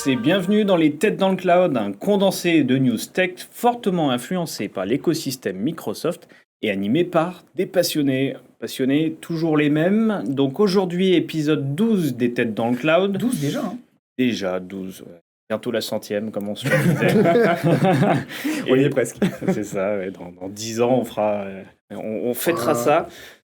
tous et bienvenue dans les Têtes dans le Cloud, un condensé de news tech fortement influencé par l'écosystème Microsoft et animé par des passionnés. Passionnés, toujours les mêmes. Donc aujourd'hui, épisode 12 des Têtes dans le Cloud. 12 déjà, hein. Déjà 12, ouais. Bientôt la 100e, comme on se le disait. On y est presque. C'est ça, ouais, dans 10 ans, on fêtera ça.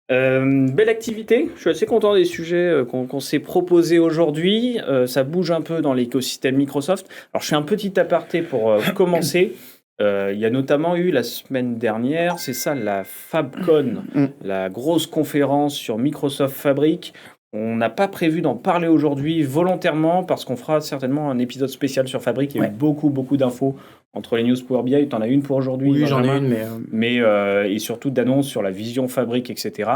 Belle activité, je suis assez content des sujets qu'on s'est proposés aujourd'hui. Ça bouge un peu dans l'écosystème Microsoft. Alors je fais un petit aparté pour commencer. Il y a notamment eu la semaine dernière, c'est ça, la FabCon, la grosse conférence sur Microsoft Fabric. On n'a pas prévu d'en parler aujourd'hui volontairement parce qu'on fera certainement un épisode spécial sur Fabric. Il y a eu beaucoup d'infos entre les news Power BI. Tu en as une pour aujourd'hui? Oui, j'en ai une, mais et surtout d'annonces sur la vision Fabric, etc.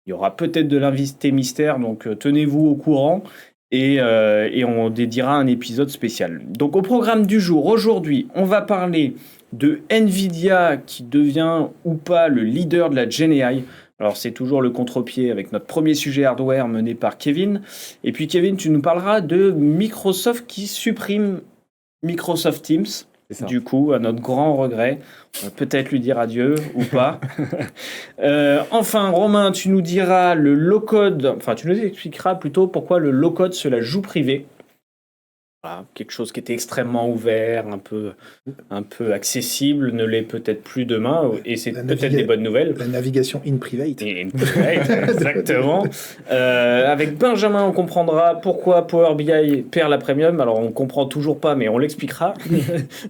Il y aura peut-être de l'invité mystère, donc tenez-vous au courant et on dédiera un épisode spécial. Donc au programme du jour, aujourd'hui, on va parler de NVIDIA qui devient ou pas le leader de la Gen AI. Alors c'est toujours le contre-pied avec notre premier sujet hardware mené par Kevin. Et puis Kevin, tu nous parleras de Microsoft qui supprime Microsoft Teams. Du coup, à notre grand regret, on va peut-être lui dire adieu ou pas. Enfin, Romain, tu nous diras le low-code, enfin tu nous expliqueras plutôt pourquoi le low-code se la joue privé. Voilà, quelque chose qui était extrêmement ouvert, un peu accessible, ne l'est peut-être plus demain, et c'est peut-être des bonnes nouvelles. La navigation in private. In private, exactement. Avec Benjamin, on comprendra pourquoi Power BI perd la premium. Alors, on comprend toujours pas, mais on l'expliquera.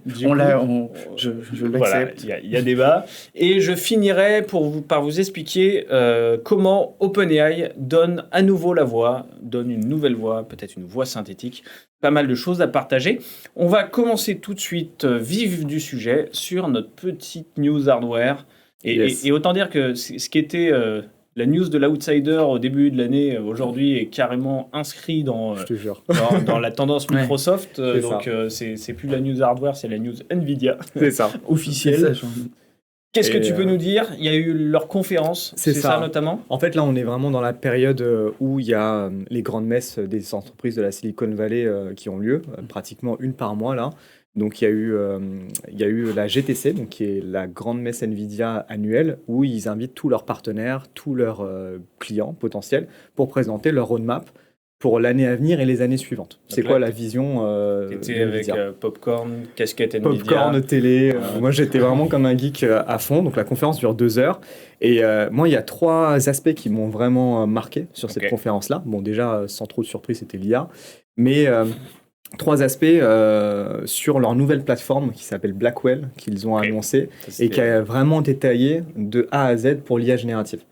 Je l'accepte. Voilà, il y a débat. Et je finirai par vous expliquer comment OpenAI donne à nouveau la voix, donne une nouvelle voix, peut-être une voix synthétique. Pas mal de choses à partager. On va commencer tout de suite vif du sujet sur notre petite news hardware. Et autant dire que ce qui était la news de l'outsider au début de l'année, aujourd'hui est carrément inscrit dans la tendance Microsoft. Donc c'est plus la news hardware, c'est la news NVIDIA. C'est ça. Officielle. Qu'est-ce que tu peux nous dire? Il y a eu leur conférence, c'est ça notamment? En fait, là, on est vraiment dans la période où il y a les grandes messes des entreprises de la Silicon Valley qui ont lieu, pratiquement une par mois, là. Donc, il y a eu la GTC, donc, qui est la grande messe NVIDIA annuelle, où ils invitent tous leurs partenaires, tous leurs clients potentiels pour présenter leur roadmap pour l'année à venir et les années suivantes. Donc c'est quoi la vision T'étais avec popcorn, casquette NVIDIA. Popcorn, télé. Moi, j'étais vraiment comme un geek à fond. Donc, la conférence dure 2 heures. Et moi, il y a 3 aspects qui m'ont vraiment marqué sur cette conférence-là. Bon, déjà, sans trop de surprise, c'était l'IA. Mais 3 aspects sur leur nouvelle plateforme qui s'appelle Blackwell, qu'ils ont annoncé et qui a vraiment détaillé de A à Z pour l'IA générative.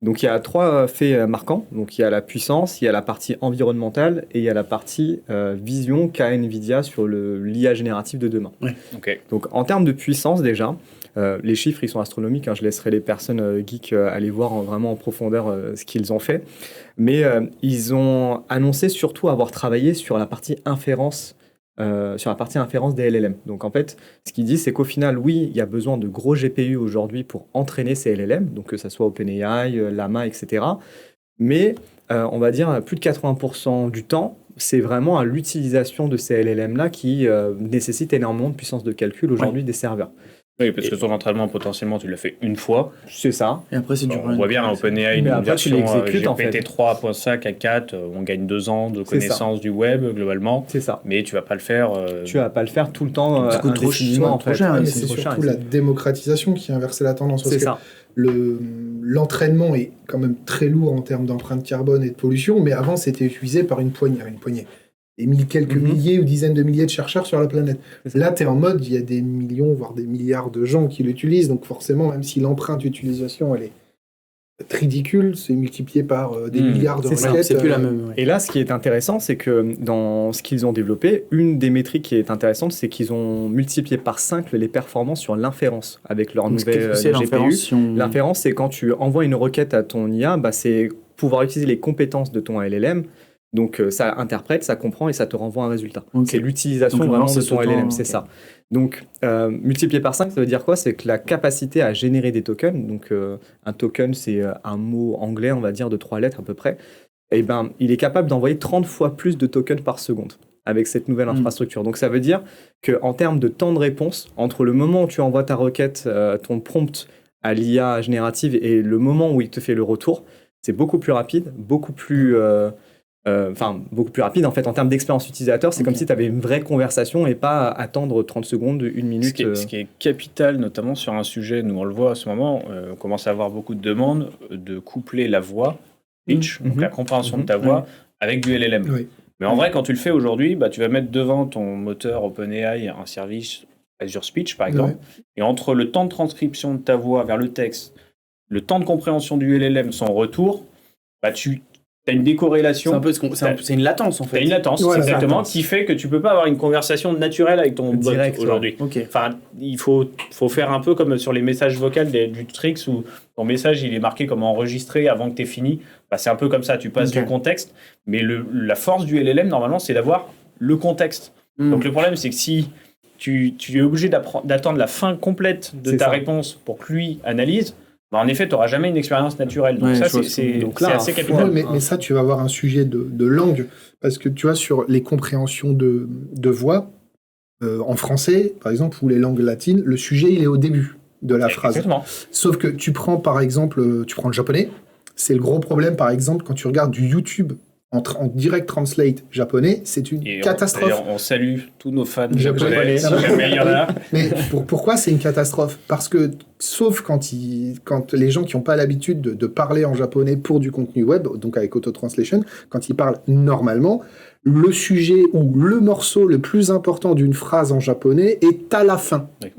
Donc, il y a 3 faits marquants. Donc, il y a la puissance, il y a la partie environnementale et il y a la partie vision qu'a NVIDIA sur l'IA générative de demain. Donc, en termes de puissance, déjà, les chiffres, ils sont astronomiques. Je laisserai les personnes geeks aller voir vraiment en profondeur ce qu'ils ont fait. Mais ils ont annoncé surtout avoir travaillé sur la partie inférence des LLM. Donc en fait, ce qu'ils disent, c'est qu'au final, oui, il y a besoin de gros GPU aujourd'hui pour entraîner ces LLM, donc que ce soit OpenAI, Llama, etc. Mais on va dire plus de 80% du temps, c'est vraiment à l'utilisation de ces LLM-là qui nécessite énormément de puissance de calcul aujourd'hui des serveurs. Oui, parce que ton entraînement, potentiellement, tu l'as fait une fois. C'est ça. Et après, c'est du on voit bien OpenAI, une version GPT 3.5 à 4, on gagne 2 ans de connaissance du web, globalement. C'est ça. Mais tu vas pas le faire... Tu vas pas le faire tout le temps. Ça coûte trop cher. Mais c'est surtout la démocratisation qui a inversé la tendance. C'est ça. L'entraînement est quand même très lourd en termes d'empreinte carbone et de pollution, mais avant, c'était utilisé par une poignée. Des quelques milliers ou dizaines de milliers de chercheurs sur la planète. Là, tu es en mode, il y a des millions, voire des milliards de gens qui l'utilisent, donc forcément, même si l'empreinte d'utilisation, elle est ridicule, c'est multiplié par des milliards de requêtes. C'est plus la même. Et là, ce qui est intéressant, c'est que dans ce qu'ils ont développé, une des métriques qui est intéressante, c'est qu'ils ont multiplié par 5 les performances sur l'inférence avec leur nouvelle GPU. L'inférence, c'est quand tu envoies une requête à ton IA, c'est pouvoir utiliser les compétences de ton LLM. Donc, ça interprète, ça comprend et ça te renvoie un résultat. C'est l'utilisation vraiment de ton LLM, c'est ça. Donc, multiplié par 5, ça veut dire quoi? C'est que la capacité à générer des tokens, donc un token, c'est un mot anglais, on va dire, de 3 lettres à peu près, il est capable d'envoyer 30 fois plus de tokens par seconde. avec cette nouvelle infrastructure. Donc ça veut dire qu'en termes de temps de réponse, entre le moment où tu envoies ta requête, ton prompt à l'IA générative et le moment où il te fait le retour, c'est beaucoup plus rapide, beaucoup plus rapide en fait en termes d'expérience utilisateur. C'est comme si tu avais une vraie conversation et pas attendre 30 secondes, une minute. Ce qui est capital, notamment sur un sujet, nous on le voit à ce moment, on commence à avoir beaucoup de demandes de coupler la voix, pitch, donc la compréhension de ta voix, avec du LLM. Oui. Mais en vrai, quand tu le fais aujourd'hui, tu vas mettre devant ton moteur OpenAI un service Azure Speech, par exemple, et entre le temps de transcription de ta voix vers le texte, le temps de compréhension du LLM, son retour, tu as une décorrélation. C'est une latence, en fait. Tu as une latence, exactement, qui fait que tu peux pas avoir une conversation naturelle avec ton bot aujourd'hui. Okay. Enfin, il faut faire un peu comme sur les messages vocaux du Trix, où ton message il est marqué comme enregistré avant que tu aies fini. C'est un peu comme ça, tu passes du contexte. Mais la force du LLM, normalement, c'est d'avoir le contexte. Donc le problème, c'est que si tu es obligé d'attendre la fin complète de ta réponse pour que lui analyse, en effet, tu n'auras jamais une expérience naturelle. Donc ça, c'est assez capital. Mais ça, tu vas avoir un sujet de langue. Parce que tu vois, sur les compréhensions de voix, en français, par exemple, ou les langues latines, le sujet, il est au début de la phrase. Exactement. Sauf que tu prends, par exemple, le japonais. C'est le gros problème, par exemple, quand tu regardes du YouTube en direct translate japonais, c'est une catastrophe. D'ailleurs, on salue tous nos fans japonais, si jamais il y en a. Mais pourquoi c'est une catastrophe ? Parce que, sauf quand les gens qui n'ont pas l'habitude de parler en japonais pour du contenu web, donc avec auto-translation, quand ils parlent normalement, le sujet ou le morceau le plus important d'une phrase en japonais est à la fin. Oui.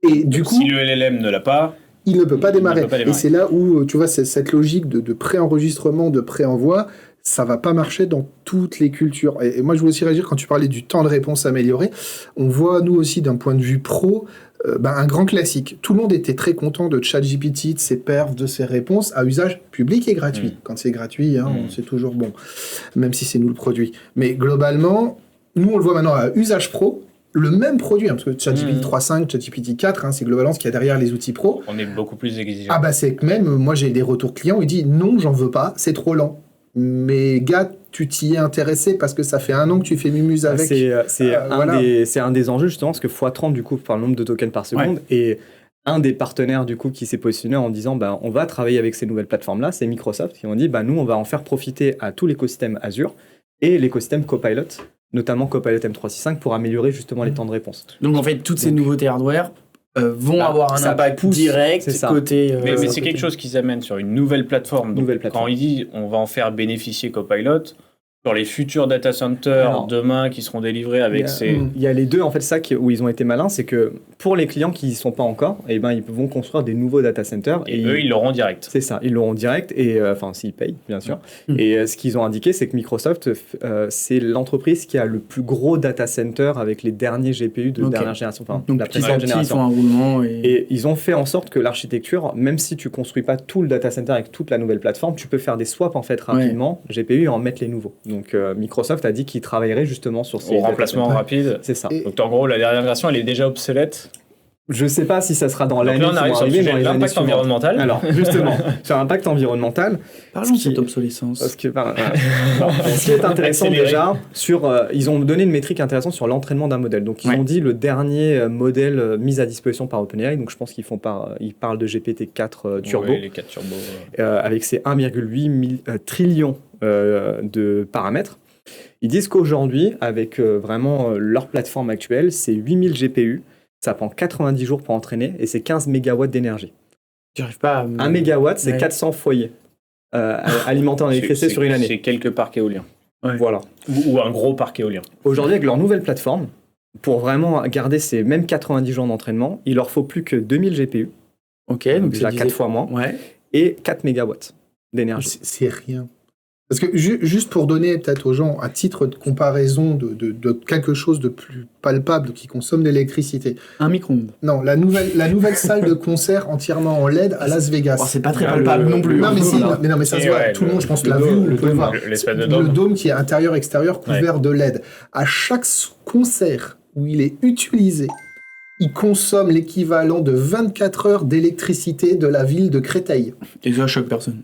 Et du coup, si le LLM ne l'a pas, il ne peut pas démarrer. Et c'est là où, tu vois, cette logique de préenregistrement, de préenvoi, ça va pas marcher dans toutes les cultures. Et moi, je voulais aussi réagir quand tu parlais du temps de réponse amélioré. On voit, nous aussi, d'un point de vue pro, un grand classique. Tout le monde était très content de ChatGPT, de ses perfs, de ses réponses à usage public et gratuit. Quand c'est gratuit, c'est toujours bon, même si c'est nous le produit. Mais globalement, nous, on le voit maintenant à usage pro, le même produit, parce que ChatGPT 3.5, ChatGPT 4, c'est globalement ce qu'il y a derrière les outils pro. On est beaucoup plus exigeant. C'est que même, moi j'ai des retours clients, il dit non, j'en veux pas, c'est trop lent. Mais gars, tu t'y es intéressé parce que ça fait 1 an que tu fais Mumuse avec. C'est un des enjeux justement, parce que x30 du coup par le nombre de tokens par seconde, et un des partenaires du coup qui s'est positionné en disant on va travailler avec ces nouvelles plateformes-là, c'est Microsoft, qui ont dit nous on va en faire profiter à tout l'écosystème Azure et l'écosystème Copilot, notamment Copilot M365 pour améliorer justement les temps de réponse. Donc en fait, toutes ces nouveautés hardware vont avoir un impact direct côté... mais c'est quelque chose qu'ils amènent sur une nouvelle plateforme. Donc, quand ils disent on va en faire bénéficier Copilot, sur les futurs data centers demain qui seront délivrés avec Il y a les deux, en fait, ça où ils ont été malins, c'est que pour les clients qui n'y sont pas encore, ils vont construire des nouveaux data centers. Et eux, ils l'auront direct. C'est ça, ils l'auront direct, et s'ils payent, bien sûr. Et ce qu'ils ont indiqué, c'est que Microsoft, c'est l'entreprise qui a le plus gros data center avec les derniers GPU de dernière génération. Donc, la précédente génération. Ils font un roulement. Et ils ont fait en sorte que l'architecture, même si tu ne construis pas tout le data center avec toute la nouvelle plateforme, tu peux faire des swaps en fait rapidement, GPU, et en mettre les nouveaux. Donc Microsoft a dit qu'il travaillerait justement sur ces remplacement rapide. C'est ça. Donc en gros, la dernière version, elle est déjà obsolète. Je ne sais pas si ça sera dans l'année qui va arriver, dans l'impact environnemental. Alors justement, sur l'impact environnemental. Parlons de cette obsolescence. Ce qui est intéressant déjà, ils ont donné une métrique intéressante sur l'entraînement d'un modèle. Donc ils ont dit le dernier modèle mis à disposition par OpenAI. Donc je pense qu'ils parlent de GPT-4 Turbo. Oui, les 4 Turbo. Avec ses 1,8 trillions de paramètres. Ils disent qu'aujourd'hui, avec vraiment leur plateforme actuelle, c'est 8000 GPU, ça prend 90 jours pour entraîner et c'est 15 mégawatts d'énergie. J'arrive pas à... 1 mégawatt, c'est 400 foyers alimentés en électricité sur une année. C'est quelques parcs éoliens. Voilà. Ou un gros parc éolien. Aujourd'hui, avec leur nouvelle plateforme, pour vraiment garder ces mêmes 90 jours d'entraînement, il leur faut plus que 2000 GPU. Ok, donc déjà 4 fois moins. Et 4 mégawatts d'énergie. C'est rien. Parce que juste pour donner peut-être aux gens, à titre de comparaison de quelque chose de plus palpable qui consomme de l'électricité. Un micro-ondes. Non, la nouvelle salle de concert entièrement en LED à Las Vegas. C'est pas très palpable non plus. Non, mais ça se voit. Tout le monde, je pense, l'a vu. On peut le voir. Le dôme qui est intérieur-extérieur couvert de LED. À chaque concert où il est utilisé, il consomme l'équivalent de 24 heures d'électricité de la ville de Créteil. Et ça choque personne.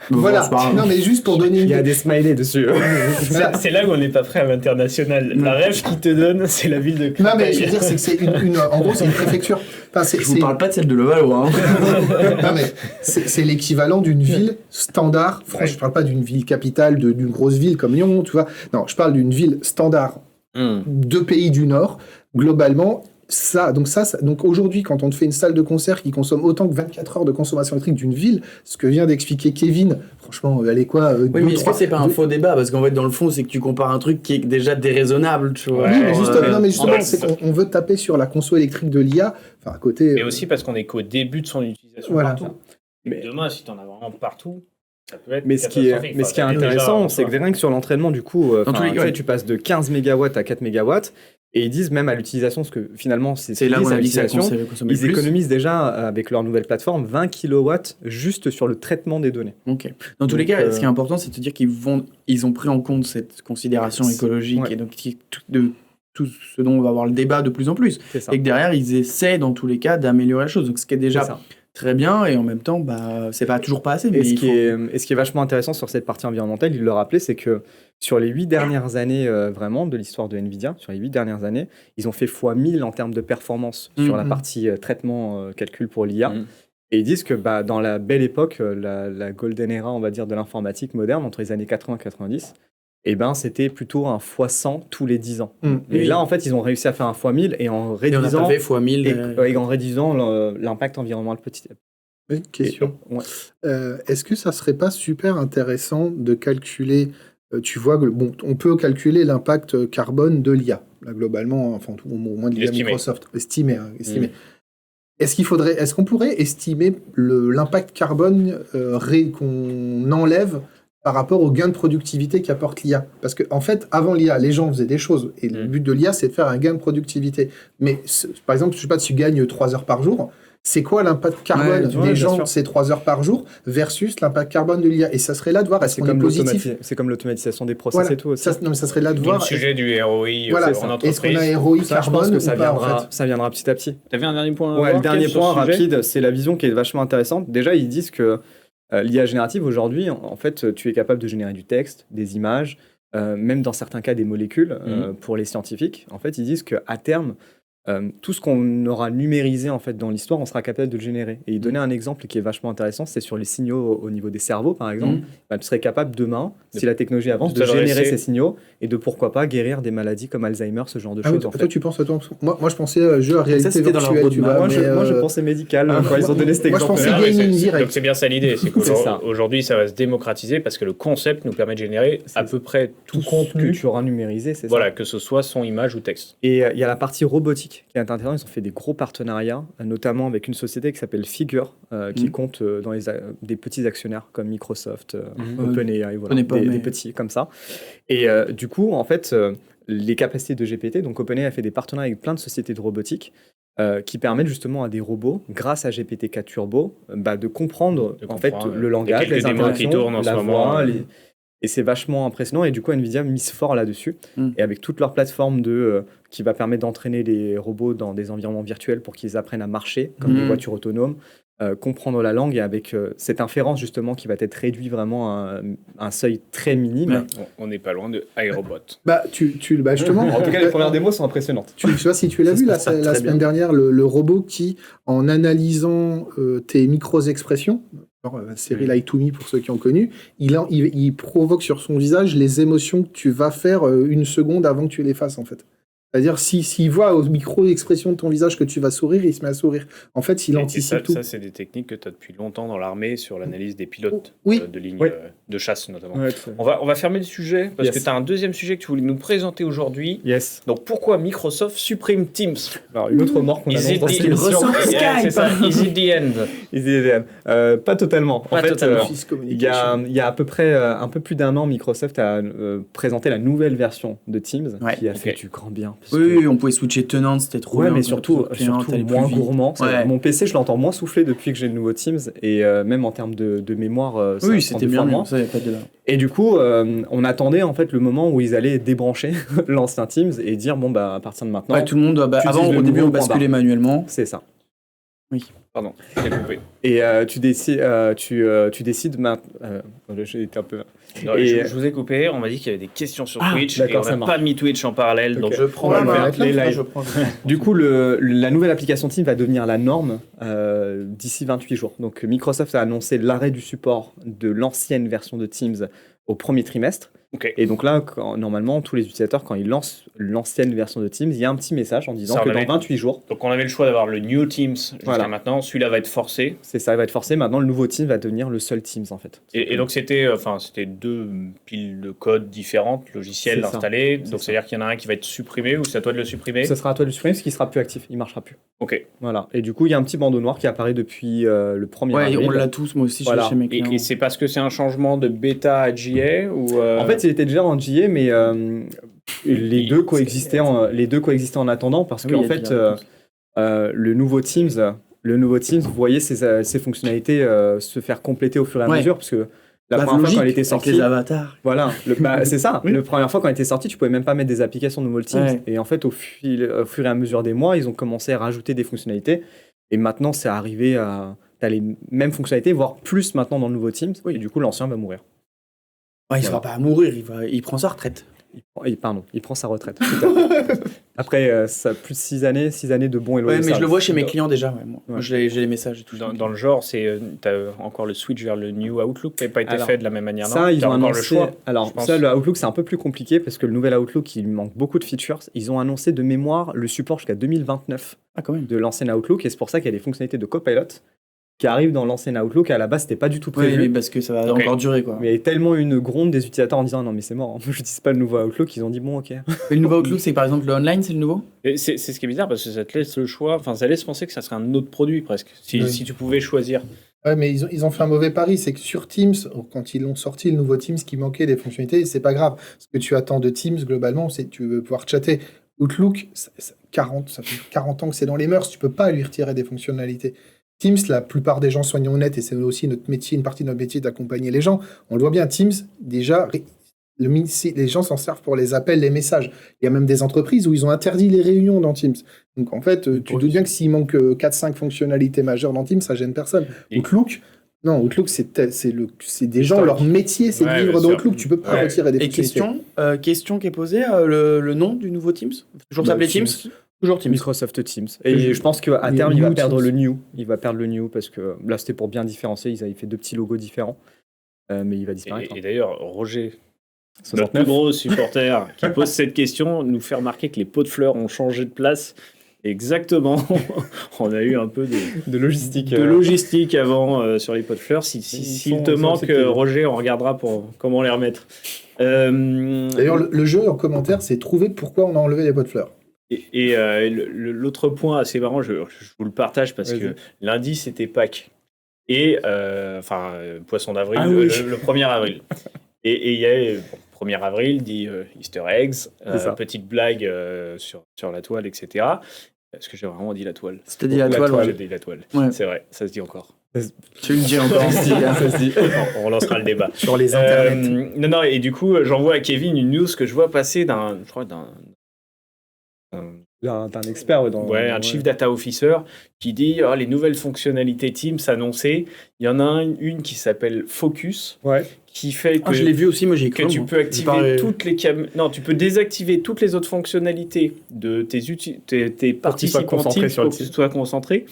Voilà, non mais juste pour donner Il y a des smileys dessus. C'est là où on n'est pas prêt à l'international. La rêve qui te donne, c'est la ville de Créteil. Non mais je veux dire, c'est que c'est en gros, c'est une préfecture. Enfin, Je vous parle pas de celle de Levallois. Non mais c'est l'équivalent d'une ville standard. Franchement, je parle pas d'une ville capitale, d'une grosse ville comme Lyon, tu vois. Non, je parle d'une ville standard de pays du Nord. Globalement, donc aujourd'hui, quand on te fait une salle de concert qui consomme autant que 24 heures de consommation électrique d'une ville, ce que vient d'expliquer Kevin, franchement, elle est quoi Oui, mais est-ce que c'est pas un faux débat? Parce qu'en fait, dans le fond, c'est que tu compares un truc qui est déjà déraisonnable, tu vois. Oui, mais justement, c'est qu'on veut taper sur la conso électrique de l'IA, enfin à côté... Mais aussi parce qu'on est qu'au début de son utilisation partout. Mais demain, si tu en as vraiment partout... Mais ce qui est intéressant, c'est que rien que sur l'entraînement, du coup, tu passes de 15 MW à 4 MW, et ils disent même à l'utilisation, parce que finalement, c'est là où ils économisent déjà, avec leur nouvelle plateforme, 20 kW juste sur le traitement des données. Ok. Dans tous les cas, ce qui est important, c'est de dire qu'ils ont pris en compte cette considération écologique, et donc de tout ce dont on va avoir le débat de plus en plus. Et que derrière, ils essaient, dans tous les cas, d'améliorer la chose. Donc, ce qui est déjà... très bien, et en même temps, c'est pas toujours pas assez. Mais ce qui est vachement intéressant sur cette partie environnementale, il le rappelait, c'est que sur les 8 dernières années vraiment de l'histoire de NVIDIA, sur les 8 dernières années, ils ont fait x1000 en termes de performance sur la partie traitement, calcul pour l'IA. Et ils disent que dans la belle époque, la golden era, on va dire, de l'informatique moderne, entre les années 80 et 90, c'était plutôt un x100 tous les 10 ans. Et là, en fait, ils ont réussi à faire un x1000 et en réduisant, en réduisant l'impact environnemental petit à petit. Question. Est-ce que ça serait pas super intéressant de calculer, tu vois, on peut calculer l'impact carbone de l'IA, là, globalement, enfin, au moins de l'IA Microsoft, estimé. Est-ce qu'on pourrait estimer l'impact carbone qu'on enlève par rapport au gain de productivité qu'apporte l'IA. Parce qu'en fait, avant l'IA, les gens faisaient des choses. Et le but de l'IA, c'est de faire un gain de productivité. Mais par exemple, je ne sais pas, tu gagnes 3 heures par jour. C'est quoi l'impact carbone des gens ces 3 heures par jour versus l'impact carbone de l'IA? Et ça serait là de voir, est-ce qu'on est positif? C'est comme l'automatisation des process et tout aussi. Mais ça serait là de voir. Le sujet du ROI en entreprise. Est-ce qu'on a ROI carbone? Je pense que ça viendra petit à petit. Tu avais un dernier point? Ouais, le dernier point rapide, c'est la vision qui est vachement intéressante. Déjà, ils disent que l'IA générative, aujourd'hui, en fait, tu es capable de générer du texte, des images, même dans certains cas des molécules pour les scientifiques. En fait, ils disent qu'à terme, tout ce qu'on aura numérisé en fait, dans l'histoire, on sera capable de le générer. Et ils donnaient un exemple qui est vachement intéressant, c'est sur les signaux au niveau des cerveaux, par exemple. Tu serais capable demain, si la technologie avance, de générer ces signaux et de pourquoi pas guérir des maladies comme Alzheimer, ce genre de choses. Toi, tu penses à toi? Moi, je pensais jeu à réalité virtuelle. Moi, je pensais médical quand ils ont donné cet exemple. Moi, je pensais gaming direct. Donc, c'est bien ça l'idée. C'est qu'aujourd'hui, ça va se démocratiser parce que le concept nous permet de générer à peu près tout contenu que tu auras numérisé. Voilà, que ce soit son, image ou texte. Et il y a la partie robotique qui est intéressante. Ils ont fait des gros partenariats, notamment avec une société qui s'appelle Figure, qui compte dans des petits actionnaires comme Microsoft, OpenAI, des petits comme ça. Et du coup, en fait, les capacités de GPT, donc OpenAI a fait des partenariats avec plein de sociétés de robotique qui permettent justement à des robots, grâce à GPT-4 Turbo, de comprendre en fait le langage, les interactions, la voix, et c'est vachement impressionnant. Et du coup, NVIDIA mise fort là-dessus. Et avec toute leur plateforme qui va permettre d'entraîner les robots dans des environnements virtuels pour qu'ils apprennent à marcher, comme des voitures autonomes, comprendre la langue, et avec cette inférence justement qui va être réduite vraiment à un seuil très minime. On n'est pas loin de iRobot. Justement, en tout cas, les premières démos sont impressionnantes. Tu vois, si tu l'as vu la semaine dernière, le robot qui, en analysant tes micro-expressions, la série Lie to Me pour ceux qui ont connu, il provoque sur son visage les émotions que tu vas faire une seconde avant que tu les fasses en fait. C'est-à-dire, s'il voit aux micro-expressions de ton visage que tu vas sourire, il se met à sourire. En fait, il anticipe tout. Ça, c'est des techniques que tu as depuis longtemps dans l'armée sur l'analyse des pilotes de lignes de chasse, notamment. Ouais, on va fermer le sujet, parce que tu as un deuxième sujet que tu voulais nous présenter aujourd'hui. Yes. Donc, pourquoi Microsoft supprime Teams? Alors, une autre remorque qu'on annonce dans cette émission. C'est ça. Is it the end? Is it the end? Pas totalement. En fait, il y a à peu près un peu plus d'un an, Microsoft a présenté la nouvelle version de Teams, qui a fait du grand bien. Oui, on pouvait switcher tenant, c'était trop bien. Mais surtout moins gourmand. Mon PC, je l'entends moins souffler depuis que j'ai le nouveau Teams, et même en termes de mémoire, ça c'était bien mieux. Ça, y a pas de débat. Et du coup, on attendait en fait le moment où ils allaient débrancher l'ancien Teams et dire à partir de maintenant. Tout le monde. Avant, au début, on basculait manuellement. C'est ça. Oui. Pardon, j'ai coupé. Et tu décides j'ai été un peu... Non, je vous ai coupé, on m'a dit qu'il y avait des questions sur Twitch, et on ça n'a marche. pas mis Twitch en parallèle, donc Je prends la main. Du coup, la nouvelle application Teams va devenir la norme d'ici 28 jours. Donc Microsoft a annoncé l'arrêt du support de l'ancienne version de Teams au premier trimestre. Ok. Et donc là, normalement, tous les utilisateurs, quand ils lancent l'ancienne version de Teams, il y a un petit message en disant Ça, que on dans avait- 28 jours, Donc on avait le choix d'avoir le New Teams jusqu'à Voilà. maintenant, celui-là va être forcé. c'est ça, il va être forcé. Maintenant, le nouveau Teams va devenir le seul Teams, en fait. Et donc c'était deux piles de code différentes, logiciels C'est ça. installés. C'est Donc ça. c'est-à-dire qu'il y en a un qui va être supprimé ou c'est à toi de le supprimer. Ce sera à toi de le supprimer parce qu'il sera plus actif, il marchera plus. Ok. Voilà. Et du coup, il y a un petit bandeau noir qui apparaît depuis le 1er Ouais, avril. on l'a tous, moi aussi, Voilà. chez mes Et, clients. et c'est parce que c'est un changement de bêta à GA ou En fait, il était déjà en JA, mais les deux coexistaient en attendant parce Oui, qu'en il y a fait, déjà le nouveau Teams, vous voyez ses fonctionnalités se faire compléter au fur et à Ouais. mesure parce que la Bah, première fois logique, quand elle était avec sortie, les avatars. voilà, c'est ça. Oui. La première fois quand elle était sortie, tu pouvais même pas mettre des applications de nouveau Teams. Ouais. Et en fait, au fur et à mesure des mois, ils ont commencé à rajouter des fonctionnalités. Et maintenant, c'est arrivé à t'as les mêmes fonctionnalités, voire plus maintenant dans le nouveau Teams. Et du coup, l'ancien va mourir. Ouais, il ne Voilà. va pas mourir, il prend sa retraite. Il prend sa retraite. Tout à fait. Après, ça plus de 6 années de bons et loyaux Ouais, mais je le services. vois chez mes clients déjà. Ouais, moi. Ouais. Moi, j'ai les messages et tout. dans le genre, t'as encore le switch vers le New Outlook qui n'a pas été Alors, fait de la même manière. Ça, non ils T'as ont encore annoncé. le choix. Alors, je pense. ça, le Outlook, c'est un peu plus compliqué parce que le nouvel Outlook, il manque beaucoup de features. Ils ont annoncé de mémoire le support jusqu'à 2029 Ah, quand même. de l'ancien Outlook et c'est pour ça qu'il y a des fonctionnalités de Copilot qui arrivent dans l'ancien Outlook. À la base, c'était pas du tout Oui, prévu. mais parce que ça va Ok. encore durer, quoi. Mais il y a tellement eu une gronde des utilisateurs en disant non, mais c'est mort, je n'utilise pas le nouveau Outlook. Ils ont dit bon, ok. Et le nouveau Outlook, c'est par exemple le online, c'est le nouveau Et c'est ce qui est bizarre parce que ça te laisse le choix, enfin ça laisse penser que ça serait un autre produit presque, Oui. si tu pouvais choisir. Ouais, mais ils ont fait un mauvais pari, c'est que sur Teams, quand ils l'ont sorti, le nouveau Teams, qui manquait des fonctionnalités, c'est pas grave. Ce que tu attends de Teams, globalement, c'est que tu veux pouvoir chatter. Outlook, ça fait 40 ans que c'est dans les mœurs, tu peux pas lui retirer des fonctionnalités. Teams, la plupart des gens, soignons honnêtes, et c'est aussi notre métier, une partie de notre métier d'accompagner les gens. On le voit bien, Teams, déjà, les gens s'en servent pour les appels, les messages. Il y a même des entreprises où ils ont interdit les réunions dans Teams. Donc en fait, tu te doutes bien que s'il manque 4-5 fonctionnalités majeures dans Teams, ça gêne personne. Et- Outlook, non, Outlook, c'est des gens, leur métier, c'est Ouais, de vivre bien dans sûr. Outlook. Tu peux pas Ouais. retirer des Et fonctionnalités. question qui est posée, le nom du nouveau Teams Toujours Bah, s'appeler Teams Toujours Teams. Microsoft Teams. Et je pense qu'à Il y a terme, il va New perdre Teams. le New. Il va perdre le New parce que là, c'était pour bien différencier. Ils avaient fait 2 petits logos différents. Mais il va disparaître. Et d'ailleurs, Roger, notre 69. plus gros supporter qui pose cette question, nous fait remarquer que les pots de fleurs ont changé de place. Exactement. On a eu un peu de logistique. de logistique avant sur les pots de fleurs. S'il te manque, Roger, on regardera pour comment les remettre. D'ailleurs, le jeu en commentaire, c'est trouver pourquoi on a enlevé les pots de fleurs. Et l'autre point assez marrant, je vous le partage parce Vas-y. que lundi c'était Pâques et Poisson d'avril, Ah oui. le 1er avril. Et il y a 1er avril dit Easter eggs, C'est ça. petite blague sur la toile, etc. Est-ce que j'ai vraiment dit la toile? C'était dit la toile, J'ai ouais. dit la toile. Ouais. C'est vrai, ça se dit encore. Tu le dis encore. Ça se dit. On relancera le débat. Sur les internets. Non, et du coup, j'envoie à Kevin une news que je vois passer d'un D'un expert. un chief data officer qui dit les nouvelles fonctionnalités Teams annoncées. Il y en a une qui s'appelle Focus, Ouais. qui fait que, Ah, je l'ai vu aussi, moi j'ai que cru. tu peux activer toutes les Non, tu peux désactiver toutes les autres fonctionnalités de tes participants concentré Teams sur le pour que tu Teams. sois concentré.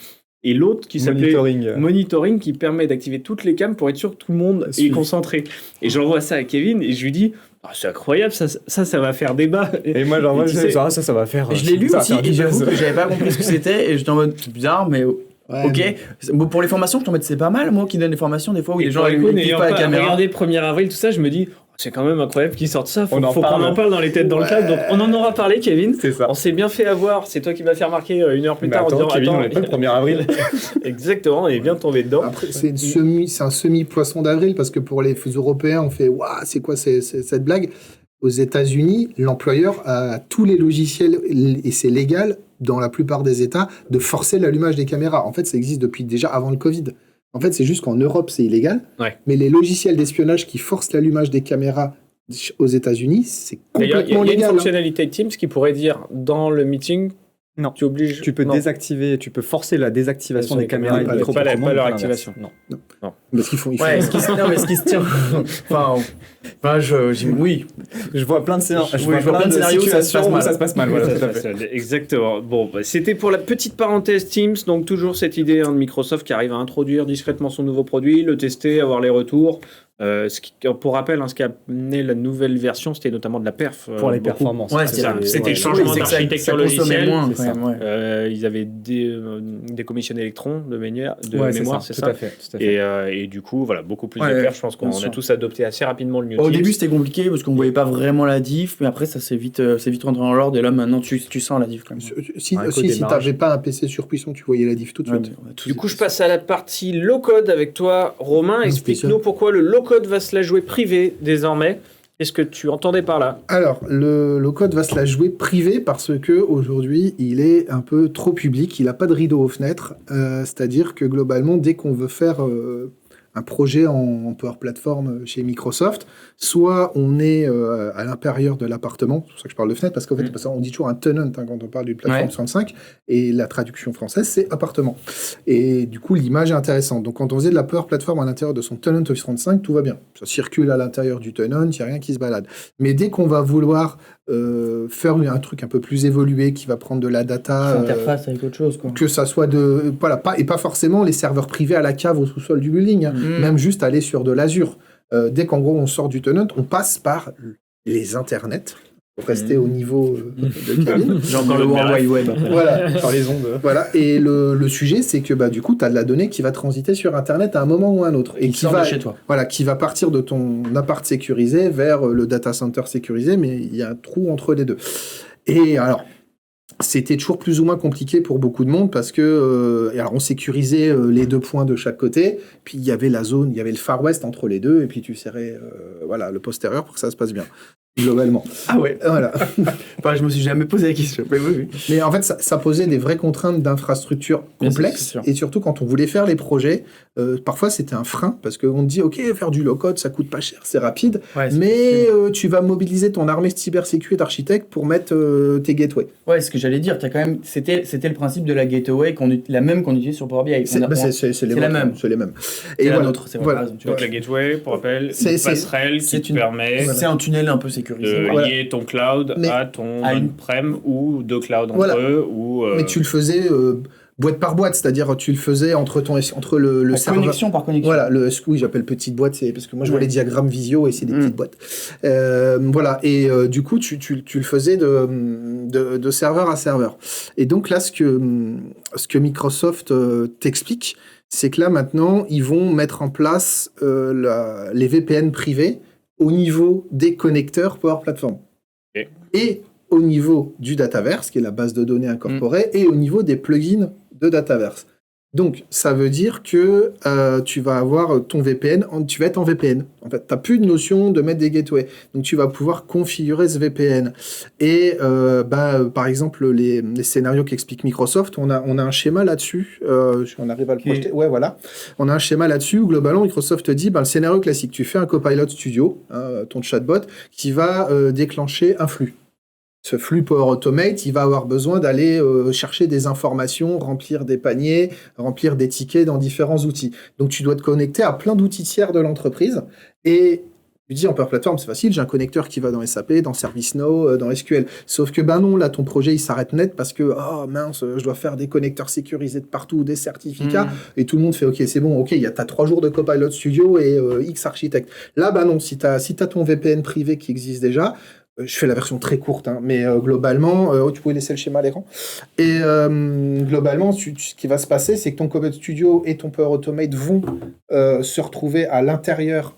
Et l'autre qui s'appelait Monitoring. Monitoring, qui permet d'activer toutes les cams pour être sûr que tout le monde est Suivi. concentré. Et j'envoie ça à Kevin et je lui dis c'est incroyable, ça va faire débat. Et moi, genre, Et tu sais- ça va faire. Je l'ai lu ça va aussi faire du et j'avoue buzz. que j'avais pas compris ce que c'était et j'étais en mode c'est bizarre mais ok. Bon, pour les formations, je t'en mets c'est pas mal moi qui donne des formations des fois où Et les gens pour le coup, n'utilisent n'ayant pas la pas caméra. regardé 1er avril, tout ça, je me dis c'est quand même incroyable qu'ils sortent ça. Faut On en qu'on parle. en parle dans les têtes dans le câble. Donc on en aura parlé, Kevin. C'est ça. On s'est bien fait avoir. C'est toi qui m'as fait remarquer 1 heure plus Mais tard en attends, disant Kevin, on est pas le 1er avril. Exactement, on est bien tombé dedans. Après, c'est un semi-poisson d'avril parce que pour les Européens, on fait waouh, c'est quoi cette blague? Aux États-Unis, l'employeur a tous les logiciels et c'est légal dans la plupart des États de forcer l'allumage des caméras. En fait, ça existe depuis déjà avant le Covid. En fait, c'est juste qu'en Europe, c'est illégal. Ouais. Mais les logiciels d'espionnage qui forcent l'allumage des caméras aux États-Unis, c'est D'ailleurs, il y complètement a une légal. fonctionnalité de Teams qui pourrait dire dans le meeting Non. Tu obliges. Tu peux désactiver, tu peux forcer la désactivation des caméras. Pas leur activation. Non. Parce qu'ils font. Ouais, est-ce qu'il se tient oui. Je vois plein de scénarios. Je vois plein de scénarios où ça se passe mal. Voilà, exactement. Bon, c'était pour la petite parenthèse Teams. Donc toujours cette idée de Microsoft qui arrive à introduire discrètement son nouveau produit, le tester, avoir les retours. Pour rappel, ce qui a amené la nouvelle version, c'était notamment de la perf. Pour les performances. Ouais, c'était le changement d'architecture logicielle. Ils avaient décommissionné Electron de mémoire, c'est ça. Tout à fait. Et du coup, voilà, beaucoup plus de perf. Je pense qu'on a tous adopté assez rapidement le New Au Teams. début, c'était compliqué parce qu'on voyait pas vraiment la diff, mais après, ça s'est vite rentré dans l'ordre. Et là, maintenant, tu sens la diff quand même. Si t'avais pas un PC surpuissant, tu voyais la diff tout de suite. Du coup, je passe à la partie low-code avec toi, Romain. Explique-nous pourquoi le low-code va se la jouer privé désormais. Qu'est-ce que tu entendais par là ? Alors, le low-code va se la jouer privé parce que aujourd'hui, il est un peu trop public. Il n'a pas de rideau aux fenêtres. C'est-à-dire que globalement, dès qu'on veut faire un projet en Power Platform chez Microsoft, soit on est à l'intérieur de l'appartement, c'est pour ça que je parle de fenêtre, parce qu'en fait, on dit toujours un tenant quand on parle d'une plateforme 65, et la traduction française, c'est appartement. Et du coup, l'image est intéressante. Donc, quand on faisait de la Power Platform à l'intérieur de son tenant Office 35, tout va bien. Ça circule à l'intérieur du tenant, il n'y a rien qui se balade. Mais dès qu'on va vouloir faire un truc un peu plus évolué qui va prendre de la data, interface avec autre chose, quoi. Que ça soit pas forcément les serveurs privés à la cave au sous-sol du building, même juste aller sur de l'Azure. Dès qu'en gros on sort du tenant, on passe par les internets pour rester au niveau de Kevin. J'ai encore le World Wide Web. Voilà, par les ondes. Voilà, et le sujet, c'est que du coup, tu as de la donnée qui va transiter sur Internet à un moment ou à un autre. Et qui va, chez toi. Voilà, qui va partir de ton appart sécurisé vers le data center sécurisé, mais il y a un trou entre les deux. Et alors, c'était toujours plus ou moins compliqué pour beaucoup de monde parce que alors on sécurisait les deux points de chaque côté, puis il y avait la zone, il y avait le Far West entre les deux, et puis tu serrais le postérieur pour que ça se passe bien. Globalement. Ah ouais. Voilà. Je me suis jamais posé la question. Mais en fait, ça posait des vraies contraintes d'infrastructure complexes. Et surtout, quand on voulait faire les projets, parfois c'était un frein parce qu'on te dit, OK, faire du low-code, ça coûte pas cher, c'est rapide, mais tu vas mobiliser ton armée de cybersécu et d'architectes pour mettre tes gateways. Ouais, ce que j'allais dire, c'était le principe de la gateway, la même qu'on utilise sur Power BI. C'est la même. C'est les mêmes. Et la nôtre, c'est voilà. Donc la gateway, pour rappel, une passerelle qui te permet... C'est un tunnel un peu sécurisé. De lier ton cloud à ton on-prem ou deux clouds entre eux. Mais tu le faisais boîte par boîte, c'est-à-dire tu le faisais entre le serveur. Connexion par connexion. Voilà, oui, j'appelle petite boîte, c'est parce que moi je vois les diagrammes visio et c'est des petites boîtes. Voilà, et du coup tu le faisais de serveur à serveur. Et donc là, ce que Microsoft t'explique, c'est que là maintenant ils vont mettre en place les VPN privés au niveau des connecteurs Power Platform. Et au niveau du Dataverse, qui est la base de données incorporée, et au niveau des plugins de Dataverse. Donc, ça veut dire que tu vas avoir ton VPN, tu vas être en VPN. En fait, tu n'as plus de notion de mettre des gateways. Donc, tu vas pouvoir configurer ce VPN. Et par exemple, les scénarios qu'explique Microsoft, on a un schéma là-dessus. On arrive à le projeter. Ouais, voilà. On a un schéma là-dessus où, globalement, Microsoft te dit, le scénario classique, tu fais un Copilot Studio, ton chatbot, qui va déclencher un flux. Ce flux Power Automate, il va avoir besoin d'aller chercher des informations, remplir des paniers, remplir des tickets dans différents outils. Donc, tu dois te connecter à plein d'outils tiers de l'entreprise. Et tu dis, en Power Platform, c'est facile, j'ai un connecteur qui va dans SAP, dans ServiceNow, dans SQL. Sauf que, non, là, ton projet, il s'arrête net parce que, je dois faire des connecteurs sécurisés de partout, des certificats. Et tout le monde fait, OK, c'est bon, OK, t'as 3 jours de Copilot Studio et X architecte. Là, non, si t'as ton VPN privé qui existe déjà, je fais la version très courte, mais globalement, tu pouvais laisser le schéma à l'écran. Et globalement, ce qui va se passer, c'est que ton Copilot Studio et ton Power Automate vont se retrouver à l'intérieur.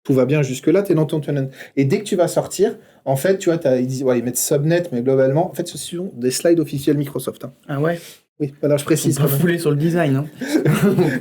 Tout va bien jusque-là, tu es dans ton tenant. Et dès que tu vas sortir, en fait, tu vois, ils mettent subnet, mais globalement, en fait, ce sont des slides officiels Microsoft. Ah ouais. Oui, alors je précise. On peut fouler sur le design.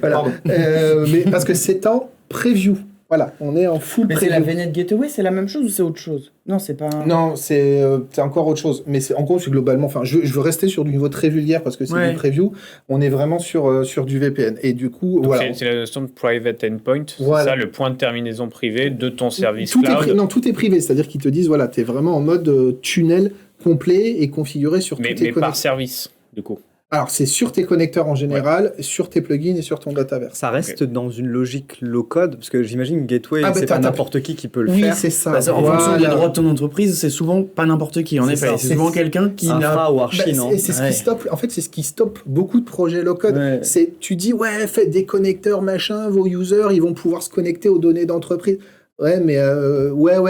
Voilà. Mais parce que c'est en preview. Voilà, on est en full preview. Mais c'est la VNet Gateway, c'est la même chose ou c'est autre chose ? Non, c'est pas... Non, c'est encore autre chose. Mais en gros, c'est globalement... Enfin, je veux rester sur du niveau très vulgaire parce que c'est du preview. On est vraiment sur du VPN. Et du coup, donc c'est la notion de private endpoint. Voilà. C'est ça, le point de terminaison privé de ton service tout cloud. Tout est privé. C'est-à-dire qu'ils te disent, voilà, t'es vraiment en mode tunnel complet et configuré sur tous tes connecteurs. Mais par service, du coup. Alors, c'est sur tes connecteurs en général, sur tes plugins et sur ton Dataverse. Ça reste dans une logique low-code, parce que j'imagine Gateway, c'est pas n'importe qui peut le faire. Oui, c'est ça. En fonction des droits de ton entreprise, c'est souvent pas n'importe qui, en effet. C'est souvent quelqu'un qui n'a... ou Archie, non ? C'est ce qui stoppe. En fait, c'est ce qui stoppe beaucoup de projets low-code. Ouais. Tu dis, faites des connecteurs, machin, vos users, ils vont pouvoir se connecter aux données d'entreprise. Ouais, mais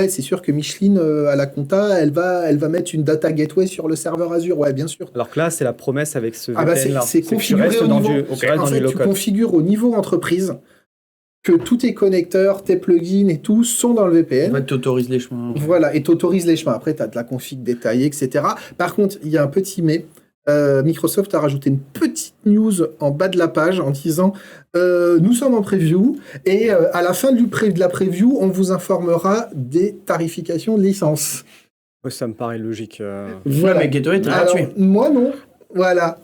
c'est sûr que Micheline, à la compta, elle va mettre une data gateway sur le serveur Azure, bien sûr. Alors que là, c'est la promesse avec ce VPN-là. C'est configuré au niveau... En fait, tu configures au niveau entreprise que tous tes connecteurs, tes plugins et tout sont dans le VPN. En fait, tu autorises les chemins. Voilà, et tu autorises les chemins. Après, tu as de la config détaillée, etc. Par contre, il y a un petit mais. Microsoft a rajouté une petite news en bas de la page en disant nous sommes en preview et à la fin de la preview, on vous informera des tarifications de licence. Ouais, ça me paraît logique. Voilà, mais Gateway est gratuit. Moi, non. Voilà.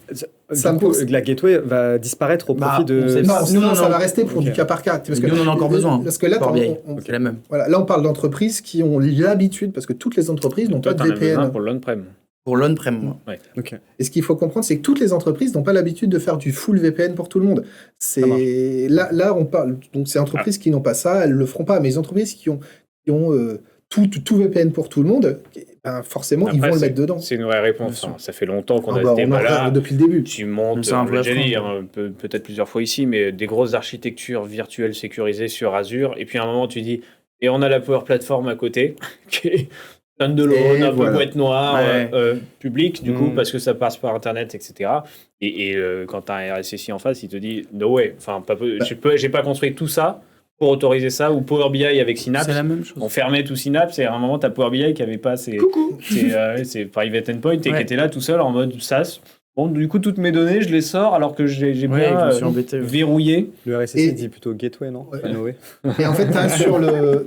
La Gateway va disparaître au profit de... Non, ça va rester pour du cas par cas. Parce que nous, on en a encore besoin. Parce que là, la même. Voilà, là, on parle d'entreprises qui ont l'habitude, parce que toutes les entreprises n'ont pas de VPN. Pour l'on-prem. Pour l'on-prem, ouais. Okay. Et ce qu'il faut comprendre, c'est que toutes les entreprises n'ont pas l'habitude de faire du full VPN pour tout le monde. Là, on parle. Donc, ces entreprises qui n'ont pas ça, elles le feront pas. Mais les entreprises qui ont tout VPN pour tout le monde, forcément, après, ils vont le mettre dedans. C'est une vraie réponse. Ça fait longtemps qu'on a ce débat-là. Depuis le début. Tu montes, on l'a déjà dit, peut-être plusieurs fois ici, mais des grosses architectures virtuelles sécurisées sur Azure. Et puis à un moment, tu dis, et on a la Power Platform à côté, qui est standalone, un peu boîte noire, public, du coup, parce que ça passe par Internet, etc. Et quand tu as un RSSI en face, il te dit, no way, j'ai pas construit tout ça pour autoriser ça, ou Power BI avec Synapse. C'est la même chose. On fermait tout Synapse, et à un moment, tu as Power BI qui avait pas ses private endpoint, et qui était là tout seul en mode SaaS. Bon, du coup, toutes mes données, je les sors alors que j'ai bien verrouillé. Le RSSI dit plutôt Gateway, non? Et en fait,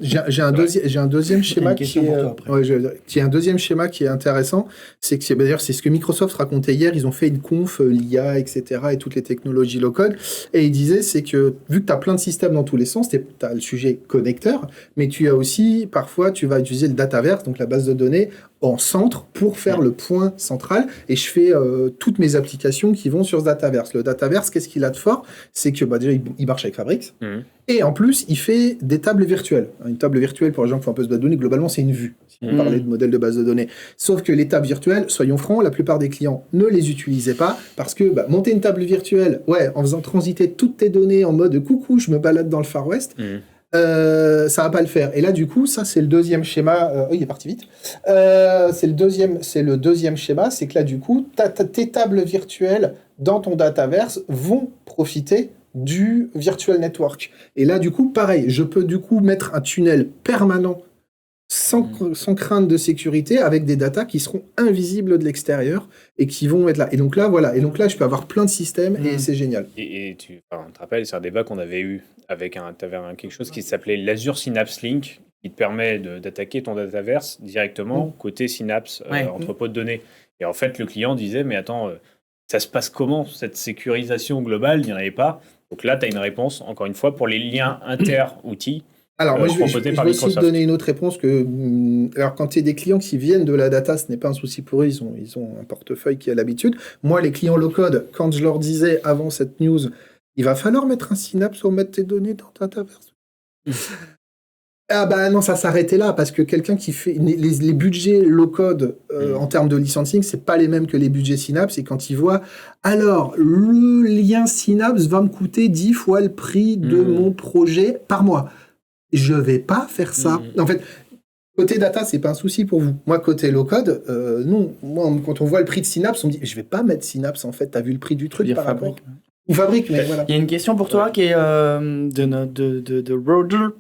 j'ai un deuxième schéma qui est un deuxième schéma qui est intéressant. C'est que d'ailleurs, c'est ce que Microsoft racontait hier. Ils ont fait une conf, l'IA, etc. et toutes les technologies low-code. Et ils disaient, c'est que vu que tu as plein de systèmes dans tous les sens, tu as le sujet connecteur, mais tu as aussi, parfois, tu vas utiliser le Dataverse, donc la base de données, en centre pour faire le point central, et je fais toutes mes applications qui vont sur ce Dataverse. Le Dataverse, qu'est-ce qu'il a de fort? C'est que déjà, il marche avec Fabrics, et en plus, il fait des tables virtuelles. Une table virtuelle, pour les gens qui font un peu de base de données, globalement, c'est une vue, si on parlait de modèle de base de données. Sauf que les tables virtuelles, soyons francs, la plupart des clients ne les utilisaient pas, parce que monter une table virtuelle, en faisant transiter toutes tes données en mode « coucou, je me balade dans le Far West », ça va pas le faire. Et là, du coup, ça, c'est le deuxième schéma. Il est parti vite. C'est le deuxième schéma, c'est que là, du coup, tes tables virtuelles dans ton Dataverse vont profiter du Virtual Network. Et là, du coup, pareil, je peux du coup mettre un tunnel permanent sans crainte de sécurité, avec des datas qui seront invisibles de l'extérieur et qui vont être là. Et donc là, voilà. Et donc là, je peux avoir plein de systèmes et c'est génial. Et tu te rappelles, c'est un débat qu'on avait eu avec quelque chose qui s'appelait l'Azure Synapse Link, qui te permet d'attaquer ton Dataverse directement côté Synapse, entrepôt de données. Et en fait, le client disait, mais attends, ça se passe comment, cette sécurisation globale? Il n'y en avait pas. Donc là, tu as une réponse, encore une fois, pour les liens inter-outils. Alors, moi, je vais aussi te donner une autre réponse. Alors, quand tu es des clients qui viennent de la data, ce n'est pas un souci pour eux, ils ont un portefeuille qui a l'habitude. Moi, les clients low-code, quand je leur disais avant cette news, il va falloir mettre un Synapse pour mettre tes données dans Dataverse. Non, ça s'arrêtait là, parce que quelqu'un qui fait... Les budgets low-code en termes de licensing, c'est pas les mêmes que les budgets Synapse, et quand ils voient, alors, le lien Synapse va me coûter 10 fois le prix de mon projet par mois. Je vais pas faire ça. En fait, côté data, c'est pas un souci pour vous. Moi, côté low-code, non. Moi, quand on voit le prix de Synapse, on me dit, je vais pas mettre Synapse, en fait. T'as vu le prix du truc par rapport... Ou Fabrique, mais voilà. Il y a une question pour toi qui est de Roger.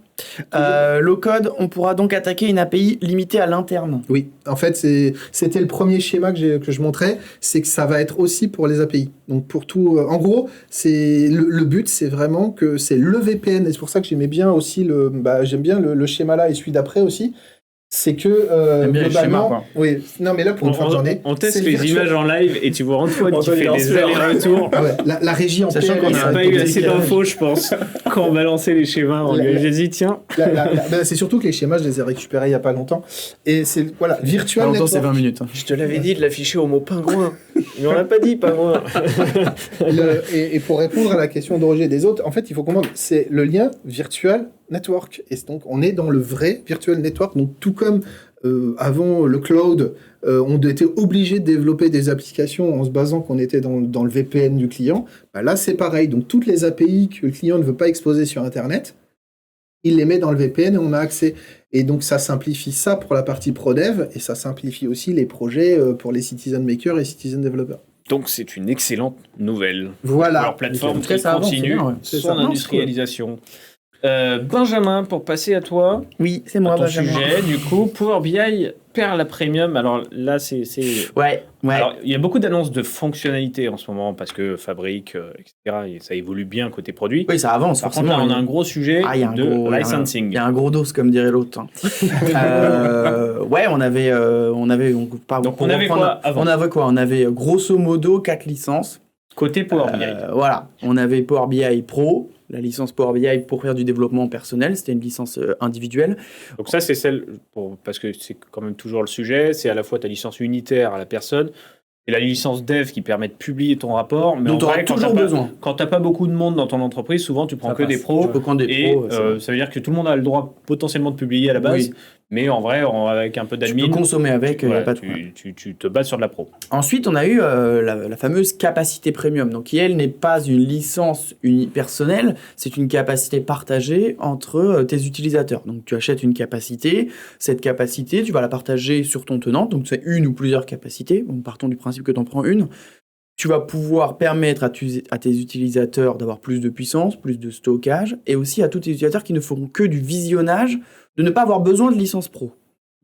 Low-code, on pourra donc attaquer une API limitée à l'interne. Oui, en fait, c'était le premier schéma que je montrais, c'est que ça va être aussi pour les API. Donc pour tout, en gros, c'est le but, c'est vraiment que c'est le VPN, et c'est pour ça que j'aimais bien aussi j'aime bien le schéma là et celui d'après aussi. c'est que bien les schémas, globalement, quoi. oui, non mais là pour une fois que j'en ai, On teste c'est les virtuel. images en live et tu vois Antoine qui Antoine, fait il lance des l'heure. allers-retours. Ah ouais, la régie en Sachant PL, qu'on Il a n'a ça pas va eu être assez décalage. d'infos, je pense, quand on balançait les schémas. J'ai dit, tiens, C'est surtout que les schémas, je les ai récupérés il y a pas longtemps. Et c'est voilà, virtual En même temps, c'est 20 network. minutes. je te l'avais dit de l'afficher au mot pingouin. Mais on l'a pas dit, pingouin. Et pour répondre à la question de Roger et des autres, en fait, il faut comprendre, c'est le lien virtual network. Et donc, on est dans le vrai virtual network. Donc, tout comme avant le cloud, on était obligé de développer des applications en se basant qu'on était dans le VPN du client, bah là, c'est pareil. Donc, toutes les API que le client ne veut pas exposer sur Internet, il les met dans le VPN et on a accès. Et donc, ça simplifie ça pour la partie ProDev et ça simplifie aussi les projets pour les citizen makers et citizen developers. Donc c'est une excellente nouvelle. Voilà. Leur plateforme Très qui ça avance, continue c'est bien, ouais. C'est son ça. Non, c'est industrialisation. Benjamin, pour passer à toi, Oui, c'est à moi, ton Benjamin. sujet, du coup, Power BI perd la premium. Alors là, c'est... Ouais. Alors, il y a beaucoup d'annonces de fonctionnalités en ce moment parce que Fabric, etc., et ça évolue bien côté produit. Oui, ça avance, Par contre, forcément. là, on a un gros sujet Ah, il y a un de gros licensing. Il y a un gros dos, comme dirait l'autre. hein. Ouais, on avait Donc, on avait quoi avant On avait quoi? On avait grosso modo 4 licences. Côté Power BI. Voilà, on avait Power BI Pro, la licence Power BI pour faire du développement personnel. C'était une licence individuelle. Donc ça, c'est celle, parce que c'est quand même toujours le sujet, c'est à la fois ta licence unitaire à la personne et la licence dev qui permet de publier ton rapport. Mais dont en tu auras vrai, toujours besoin. quand tu n'as pas beaucoup de monde dans ton entreprise, souvent tu prends Ça que des passe. pros. Tu peux prendre des Et pros. c'est bon. ça veut dire que tout le monde a le droit potentiellement de publier à la base. Oui. Mais en vrai, avec un peu Tu d'admin, peux consommer avec, il n'y a voilà, pas de problème. tu te bases sur de la pro. Ensuite, on a eu la fameuse capacité premium, donc qui, elle, n'est pas une licence unipersonnelle, c'est une capacité partagée entre tes utilisateurs. Donc, tu achètes une capacité, cette capacité, tu vas la partager sur ton tenant, donc c'est une ou plusieurs capacités, donc partons du principe que tu en prends une. Tu vas pouvoir permettre à tes utilisateurs d'avoir plus de puissance, plus de stockage, et aussi à tous tes utilisateurs qui ne feront que du visionnage, de ne pas avoir besoin de licence pro.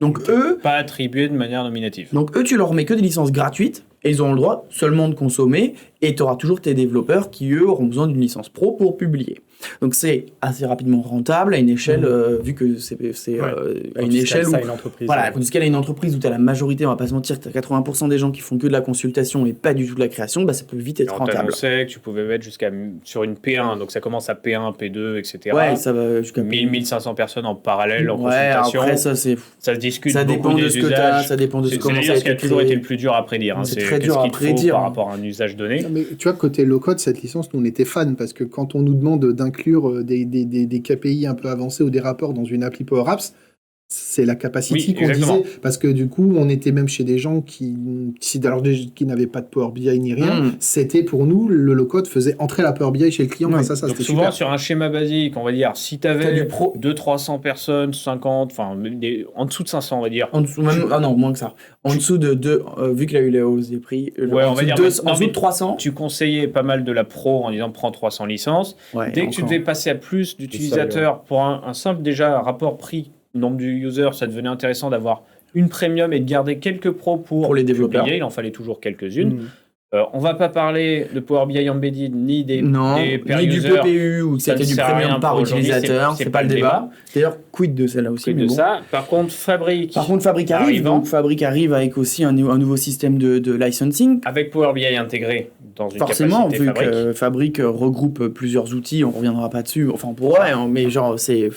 Donc eux, Pas attribué de manière nominative. tu leur mets que des licences gratuites et ils auront le droit seulement de consommer et tu auras toujours tes développeurs qui, eux, auront besoin d'une licence pro pour publier. Donc c'est assez rapidement rentable à une échelle, vu que c'est à une échelle où... une entreprise. Voilà, quand tu scales à une entreprise où tu as la majorité, on va pas se mentir, tu as 80% des gens qui font que de la consultation et pas du tout de la création, bah ça peut vite être On rentable. t'annonçait que tu pouvais mettre sur une P1, donc ça commence à P1, P2, etc. Ouais, ça va jusqu'à 1500 personnes en parallèle en Ouais, consultation. après ça c'est... Ça se discute Ça beaucoup dépend de des ce que tu as, usages. ça dépend de C'est comment ça d'ailleurs a ce qui a été toujours été créé. le plus dur à prédire. Hein. C'est C'est très qu'est-ce dur à qu'il te faut prédire. par rapport à un usage donné. Non, mais tu vois, côté low-code, cette licence, nous, on était fans parce que quand on nous demande d'inclure des KPI un peu avancés ou des rapports dans une appli Power Apps, c'est la capacity Oui, qu'on exactement. disait. Parce que du coup, on était même chez des gens qui n'avaient pas de Power BI ni rien. C'était pour nous, le low-code faisait entrer la Power BI chez le client grâce à ça. Donc C'était souvent super. sur un schéma basique, on va dire, si tu T'as avais du pro. 200-300 personnes, 50, enfin en dessous de 500 on va dire. En dessous, même, ah non, moins que ça. En dessous de 2, vu qu'il a eu la hausse des prix, Ouais, on va dire, en non, dessous mais de 300. Tu conseillais pas mal de la pro en disant prends 300 licences. Ouais, Dès que tu encore. devais passer à plus d'utilisateurs pour un simple déjà rapport prix nombre du user, ça devenait intéressant d'avoir une premium et de garder quelques pros pour les développeurs. publier. Il en fallait toujours quelques-unes. On va pas parler de Power BI Embedded ni des per ni du user. PPU ou Ça c'était ne du sert à rien premium par pour aujourd'hui, utilisateur, c'est c'est pas le débat. D'ailleurs, quid de celle-là aussi. Quid mais de bon. ça. Par contre, Fabric. Fabric arrive, Arrivant. donc Fabric arrive avec aussi un nouveau système de licensing. Avec Power BI intégré dans une Forcément, capacité vu Fabric. que Fabric regroupe plusieurs outils, on reviendra pas dessus. Enfin, on pourrait, hein, mais genre, c'est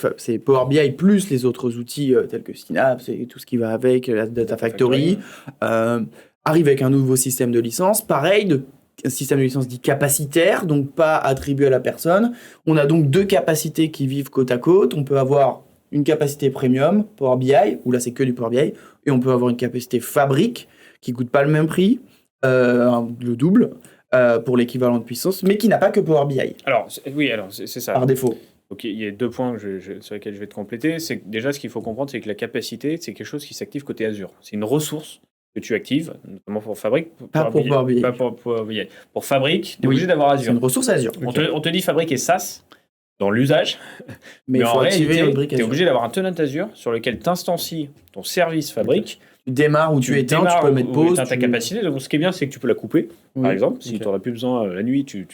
Power BI plus les autres outils tels que Synapse et tout ce qui va avec, la Data Factory. Arrive avec un nouveau système de licence. Pareil, un système de licence dit capacitaire, donc pas attribué à la personne. On a donc deux capacités qui vivent côte à côte. On peut avoir une capacité premium, Power BI, où là c'est que du Power BI, et on peut avoir une capacité Fabric, qui coûte pas le même prix, le double, pour l'équivalent de puissance, mais qui n'a pas que Power BI, Alors, c'est ça. par défaut. Ok, il y a 2 points sur lesquels je vais te compléter. C'est que déjà, ce qu'il faut comprendre, c'est que la capacité, c'est quelque chose qui s'active côté Azure. C'est une ressource que tu actives, notamment pour Fabric. Pas pour Power BI. Pas pour Power BI. Pour Fabric, tu es Oui. obligé d'avoir C'est Azure. une ressource Azure. On te dit Fabric et SaaS dans l'usage, Mais il en faut activer réalité, notre brique tu es Azure. obligé d'avoir un tenant Azure sur lequel tu instancies ton service Fabric. Tu démarres ou tu éteins, tu peux mettre pause. ta capacité. Donc, ce qui est bien, c'est que tu peux la couper, par exemple. Si tu n'en as plus besoin la nuit, tu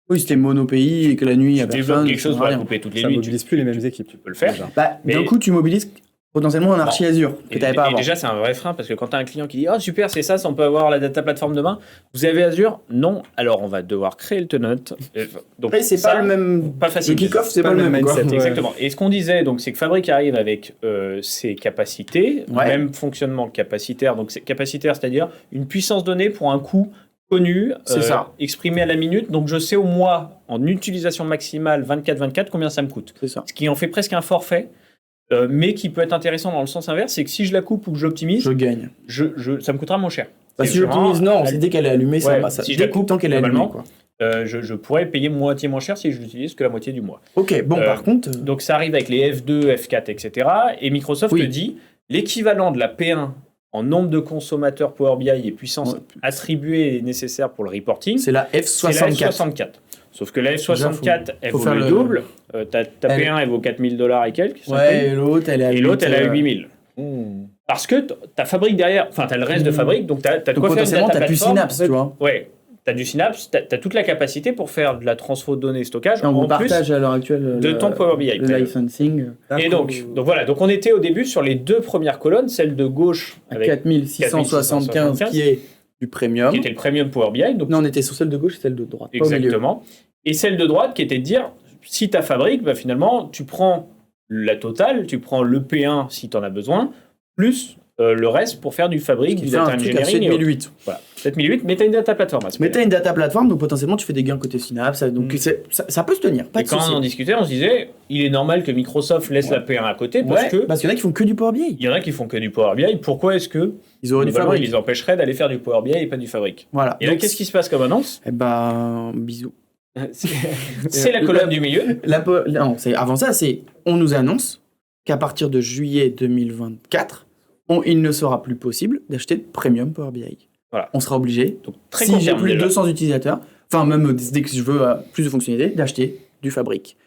Oui, c'était monopays et que la nuit, il y a développes personne. quelque chose ça pour sert à la rien. couper toutes les Ça nuits. mobilise plus les mêmes équipes. Tu peux le faire. Bah, Mais- d'un coup, tu mobilises potentiellement un Archie Azure que tu n'avais pas avant. Déjà, c'est un vrai frein parce que quand tu as un client qui dit « Oh, super, c'est ça, on peut avoir la data platform demain. Vous avez Azure ?» Non. Alors, on va devoir créer le tenant. Donc, après, c'est pas le même. Pas facile. Le kick-off, c'est pas le même mindset. Exactement. Et ce qu'on disait, donc, c'est que Fabric arrive avec ses capacités, même fonctionnement capacitaire. Donc, c'est capacitaire, c'est-à-dire une puissance donnée pour un coût connu, exprimé à la minute. Donc, je sais au mois, en utilisation maximale 24/24, combien ça me coûte. C'est ça. Ce qui en fait presque un forfait. Mais qui peut être intéressant dans le sens inverse, c'est que si je la coupe ou que j'optimise, je gagne. Ça me coûtera moins cher. Si j'optimise, non, c'est dès qu'elle est allumée, ça va. Si je la coupe, tant qu'elle est allumée, quoi. Je pourrais payer moitié moins cher si je l'utilise que la moitié du mois. Ok, bon, par contre. Donc ça arrive avec les F2, F4, etc. Et Microsoft te dit l'équivalent de la P1 en nombre de consommateurs Power BI et puissance attribuée et nécessaire pour le reporting. C'est la F64. Sauf que la F64, elle vaut le double. Ta P1, elle vaut $4,000 et quelques. Ouais, et l'autre, elle est à 8 000. Et l'autre, elle est à 8 000. Parce que ta fabrique derrière, enfin, tu as le reste de fabrique, donc tu as de quoi faire une data platform. Tu as du Synapse, tu vois. Ouais, tu as du Synapse, tu as toute la capacité pour faire de la transfo de données stockage. On partage à l'heure actuelle de ton Power BI. Le licensing. Et donc voilà, donc on était au début sur les deux premières colonnes, celle de gauche avec 4675 qui est du premium. Qui était le premium Power BI. Donc non, on était sur celle de gauche et celle de droite. Exactement. Et celle de droite qui était de dire, si ta fabrique, bah finalement, tu prends la totale, tu prends le P1 si tu en as besoin, plus le reste pour faire du fabrique, du data engineering. 7008. Voilà, 7008, mais tu as une data platform. Mais tu as une data platform, donc potentiellement tu fais des gains côté Synapse, donc ça peut se tenir. Pas et quand on en discutait, on se disait, il est normal que Microsoft laisse la P1 à côté parce qu'il y en a qui font que du Power BI. Il y en a qui font que du Power BI. Pourquoi est-ce que ils auraient du Fabric? Ils les empêcheraient d'aller faire du Power BI et pas du Fabric. Voilà. Et là, qu'est-ce qui se passe comme annonce? Eh ben, bisous. C'est la colonne du milieu. Non, avant ça, on nous annonce qu'à partir de juillet 2024, il ne sera plus possible d'acheter de Premium Power BI. Voilà. On sera obligé, si j'ai plus de 200 utilisateurs, enfin même dès que je veux plus de fonctionnalités, d'acheter du Fabric.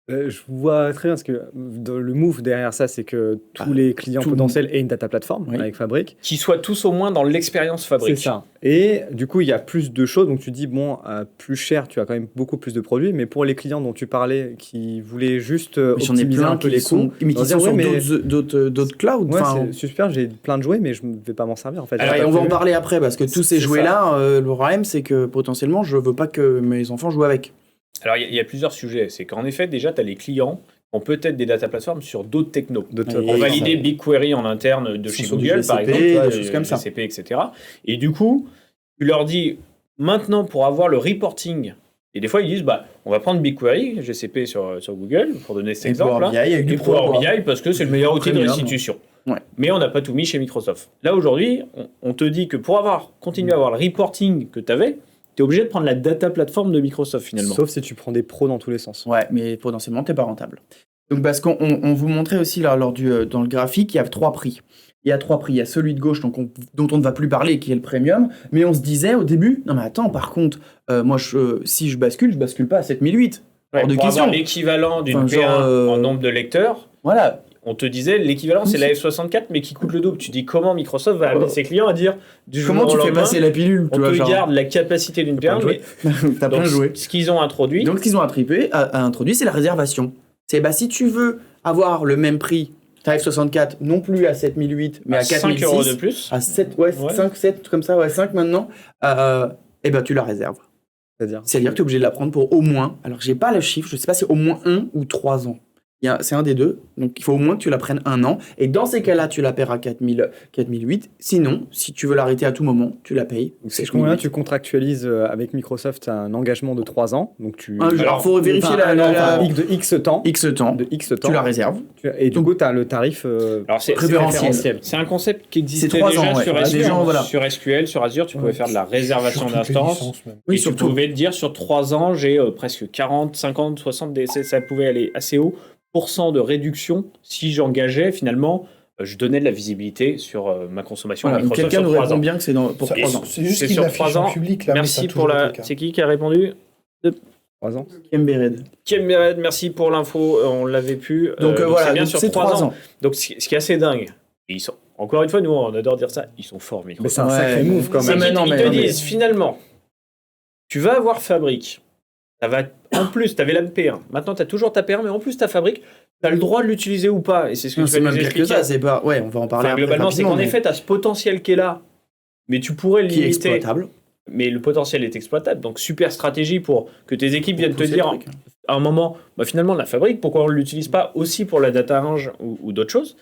Je vois très bien, parce que le move derrière ça, c'est que tous les clients potentiels aient une data platform avec Fabric. Qui soient tous au moins dans l'expérience Fabric. C'est ça. Et du coup, il y a plus de choses. Donc tu dis, bon, plus cher, tu as quand même beaucoup plus de produits. Mais pour les clients dont tu parlais, qui voulaient juste optimiser un peu les coûts, mais qui sont sur d'autres clouds. Ouais, c'est super, j'ai plein de jouets, mais je ne vais pas m'en servir en fait. Alors, on va en parler après, parce que tous ces jouets-là, le problème, c'est que potentiellement, je ne veux pas que mes enfants jouent avec. Alors, il y a plusieurs sujets. C'est qu'en effet, déjà, tu as les clients qui ont peut-être des data platforms sur d'autres technos. On validait BigQuery en interne de chez Google, par exemple, des choses comme ça. GCP, etc. Et du coup, tu leur dis, maintenant, pour avoir le reporting, et des fois, ils disent, on va prendre BigQuery, GCP sur Google, pour donner cet exemple, et Power BI, parce que c'est le meilleur outil de restitution. Ouais. Mais on n'a pas tout mis chez Microsoft. Là, aujourd'hui, on te dit que pour continuer à avoir le reporting que tu avais, tu es obligé de prendre la data platform de Microsoft finalement. Sauf si tu prends des pros dans tous les sens. Ouais, mais potentiellement, tu n'es pas rentable. Donc, parce qu'on vous montrait aussi là, dans le graphique, il y a 3 prix. Il y a 3 prix. Il y a celui de gauche dont on ne va plus parler, qui est le premium. Mais on se disait au début, non mais attends, par contre, moi, si je bascule pas à 7008. Hors de question. Pour avoir l'équivalent d'une P1 en nombre de lecteurs. Voilà. On te disait, l'équivalent, c'est la F64, mais qui coûte le double. Tu dis, comment Microsoft va amener ses clients à dire, comment tu fais passer la pilule? On te garde la capacité d'une P1, mais t'as plein de jouets. Ce qu'ils ont introduit. Donc, ce qu'ils ont introduit, c'est la réservation. C'est si tu veux avoir le même prix, ta F64, non plus à 7008, mais à 4006. 5 € de plus. À 7, 5, 7, comme ça, 5 maintenant, tu la réserves. C'est-à-dire que tu es obligé de la prendre pour au moins, alors j'ai pas le chiffre, je sais pas si c'est au moins 1 ou 3 ans. C'est un des deux, donc il faut au moins que tu la prennes 1 an, et dans ces cas-là, tu la paieras 4008. Sinon, si tu veux l'arrêter à tout moment, tu la payes. C'est combien tu contractualises avec Microsoft un engagement de 3 ans. Donc alors, il faut vérifier de X temps. De X temps. Tu la réserves. Et du coup, tu as le tarif préférentiel. C'est un concept qui existait déjà sur SQL, sur Azure, tu pouvais faire de la réservation d'instance. Oui, tu pouvais te dire sur 3 ans, j'ai presque 40, 50, 60, ça pouvait aller assez haut. De réduction si j'engageais finalement je donnais de la visibilité sur ma consommation. Voilà, quelqu'un nous répond bien que c'est pour 3 ans. C'est juste qu'il affiche en public là. Merci pour c'est qui a répondu? 3 ans. Kembered, merci pour l'info, on l'avait pu. Donc voilà, c'est bien sur 3 ans. Donc ce qui est assez dingue, ils sont, encore une fois, nous on adore dire ça, ils sont forts. Mais c'est un sacré move quand même. Ils te disent finalement, tu vas avoir Fabric. En plus, tu avais la P1. Maintenant, tu as toujours ta P1, mais en plus, ta Fabric. tu as le droit de l'utiliser ou pas. Et c'est ce que tu vas nous expliquer. Ça, c'est pas... Ouais, on va en parler après. Globalement, c'est qu'en effet, tu as ce potentiel qui est là, mais tu pourrais le limiter. Qui est exploitable. Mais le potentiel est exploitable. Donc, super stratégie pour que tes équipes viennent te dire à un moment, finalement, la fabrique, pourquoi on ne l'utilise pas aussi pour la data range ou d'autres choses.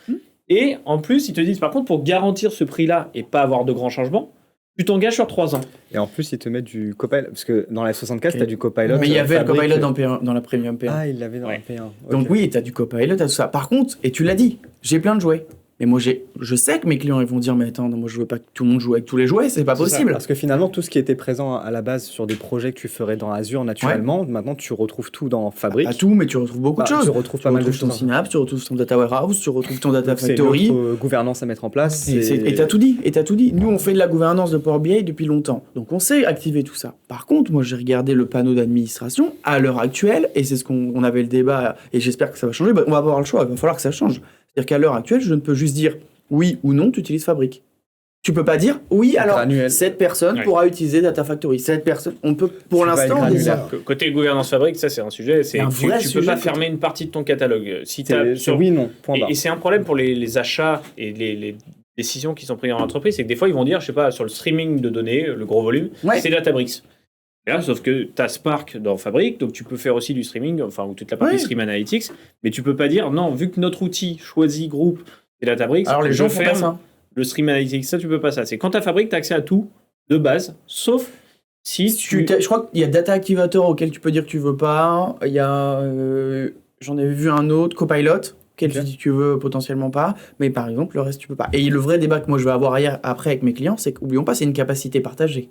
Et en plus, ils te disent, par contre, pour garantir ce prix-là et pas avoir de grands changements, tu t'engages sur 3 ans. Et en plus, ils te mettent du Copilot, parce que dans la S64, tu as du Copilot. Mais il y avait le Copilot dans la Premium P1. Ah, il l'avait dans la P1. Okay. Donc oui, tu as du Copilot, tu as tout ça. Par contre, et tu l'as dit, j'ai plein de jouets. Et moi, je sais que mes clients ils vont dire, mais attends, moi je veux pas que tout le monde joue avec tous les jouets, c'est pas possible. Ça, parce que finalement, tout ce qui était présent à la base sur des projets que tu ferais dans Azure naturellement, maintenant tu retrouves tout dans Fabric. Pas tout, mais tu retrouves beaucoup de choses. Tu retrouves pas mal de choses. Tu retrouves ton Synapse, tu retrouves ton Data Warehouse, tu retrouves ton Data Factory. C'est une gouvernance à mettre en place. Et t'as tout dit. Nous, on fait de la gouvernance de Power BI depuis longtemps. Donc on sait activer tout ça. Par contre, moi j'ai regardé le panneau d'administration à l'heure actuelle, et c'est ce qu'on avait le débat, et j'espère que ça va changer. On va avoir le choix, il va falloir que ça change. C'est-à-dire qu'à l'heure actuelle, je ne peux juste dire oui ou non, tu utilises Fabric. Tu peux pas dire oui, alors cette personne pourra utiliser Data Factory. Cette personne, on peut pour l'instant déjà. Côté gouvernance Fabric, ça c'est un sujet. Tu peux pas fermer une partie de ton catalogue. Si oui, non. Point barre. Et c'est un problème pour les achats et les décisions qui sont prises dans l'entreprise, c'est que des fois ils vont dire, je sais pas, sur le streaming de données, le gros volume, c'est Databricks. Et là, sauf que tu as Spark dans Fabric, donc tu peux faire aussi du streaming, ou toute la partie Stream Analytics, mais tu peux pas dire non, vu que notre outil choisit groupe et Databricks, alors les gens font pas ça. Le Stream Analytics, ça tu peux pas ça. C'est quand tu as Fabric, tu as accès à tout de base, sauf si je crois qu'il y a Data Activator auquel tu peux dire que tu veux pas. Il y a, j'en ai vu un autre, Copilot, auquel tu dis que tu veux potentiellement pas, mais par exemple le reste tu peux pas. Et le vrai débat que moi je vais avoir après avec mes clients, c'est qu'oublions pas, c'est une capacité partagée.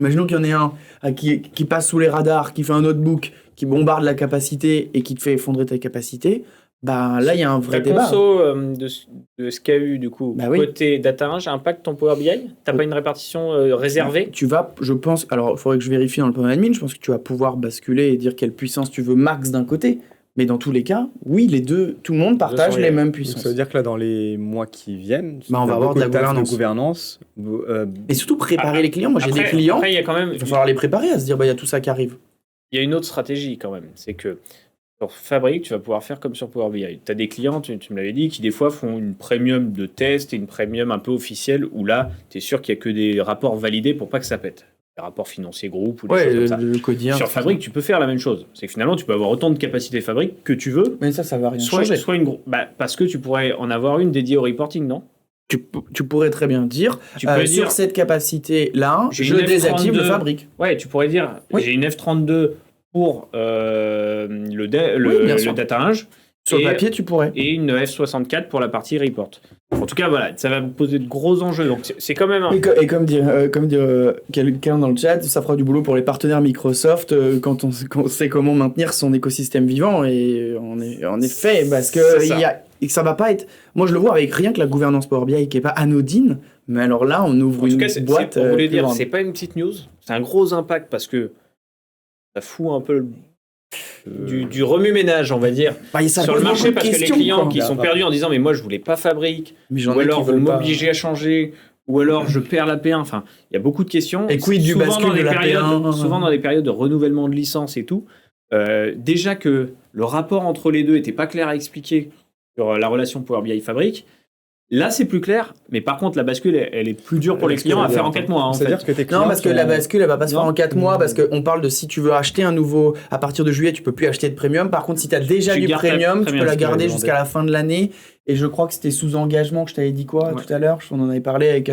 Imaginons qu'il y en ait un qui passe sous les radars, qui fait un notebook, qui bombarde la capacité et qui te fait effondrer ta capacité. Là, il y a un vrai débat. La conso de SKU, du coup, côté data range, impacte ton Power BI ? T'as pas une répartition réservée ? Tu vas, je pense, alors il faudrait que je vérifie dans le panel admin, je pense que tu vas pouvoir basculer et dire quelle puissance tu veux max d'un côté. Mais dans tous les cas, oui, les deux, tout le monde partage les mêmes puissances. Donc ça veut dire que là, dans les mois qui viennent, on va avoir de la gouvernance. Et surtout préparer les clients. Moi, j'ai des clients, il va falloir les préparer à se dire, il y a tout ça qui arrive. Il y a une autre stratégie quand même, c'est que sur Fabric, tu vas pouvoir faire comme sur Power BI. Tu as des clients, tu me l'avais dit, qui des fois font une premium de test et une premium un peu officielle, où là, tu es sûr qu'il n'y a que des rapports validés pour pas que ça pète. Des rapports financiers groupe ou des choses comme ça. Codir, sur Fabric, tu peux faire la même chose. C'est que finalement, tu peux avoir autant de capacité Fabric que tu veux. Mais ça va rien changer. Parce que tu pourrais en avoir une dédiée au reporting, non ? Tu pourrais très bien dire, sur cette capacité-là, je désactive le Fabric. Ouais, tu pourrais dire, j'ai une F32 pour le data range. Sur le papier, tu pourrais. Et une F64 pour la partie report. En tout cas, voilà, ça va vous poser de gros enjeux. Donc, c'est quand même... Et comme dit quelqu'un dans le chat, ça fera du boulot pour les partenaires Microsoft quand on sait comment maintenir son écosystème vivant. Et en effet, parce que ça va pas être... Moi, je le vois avec rien que la gouvernance Power BI qui est pas anodine. Mais alors là, on ouvre une boîte... Vous voulez dire, c'est pas une petite news. C'est un gros impact parce que ça fout un peu du remue-ménage, on va dire, sur le marché, parce que les clients qui sont perdus en disant mais moi je voulais pas Fabric, ou alors vous m'obligez à changer, ou alors je perds la P1, enfin il y a beaucoup de questions. Et quid du bascule de la P1 ? Souvent dans les périodes de renouvellement de licence et tout, déjà que le rapport entre les deux était pas clair à expliquer sur la relation Power BI Fabric. Là, c'est plus clair, mais par contre, la bascule, elle est plus dure pour les clients à faire en 4 mois. En fait. Non, parce que la bascule, elle va pas se faire en 4 mois, parce qu'on parle de si tu veux acheter un nouveau, à partir de juillet, tu peux plus acheter de premium. Par contre, si tu as déjà du premium, tu peux la garder jusqu'à la fin de l'année. Et je crois que c'était sous engagement que je t'avais dit tout à l'heure. On en avait parlé avec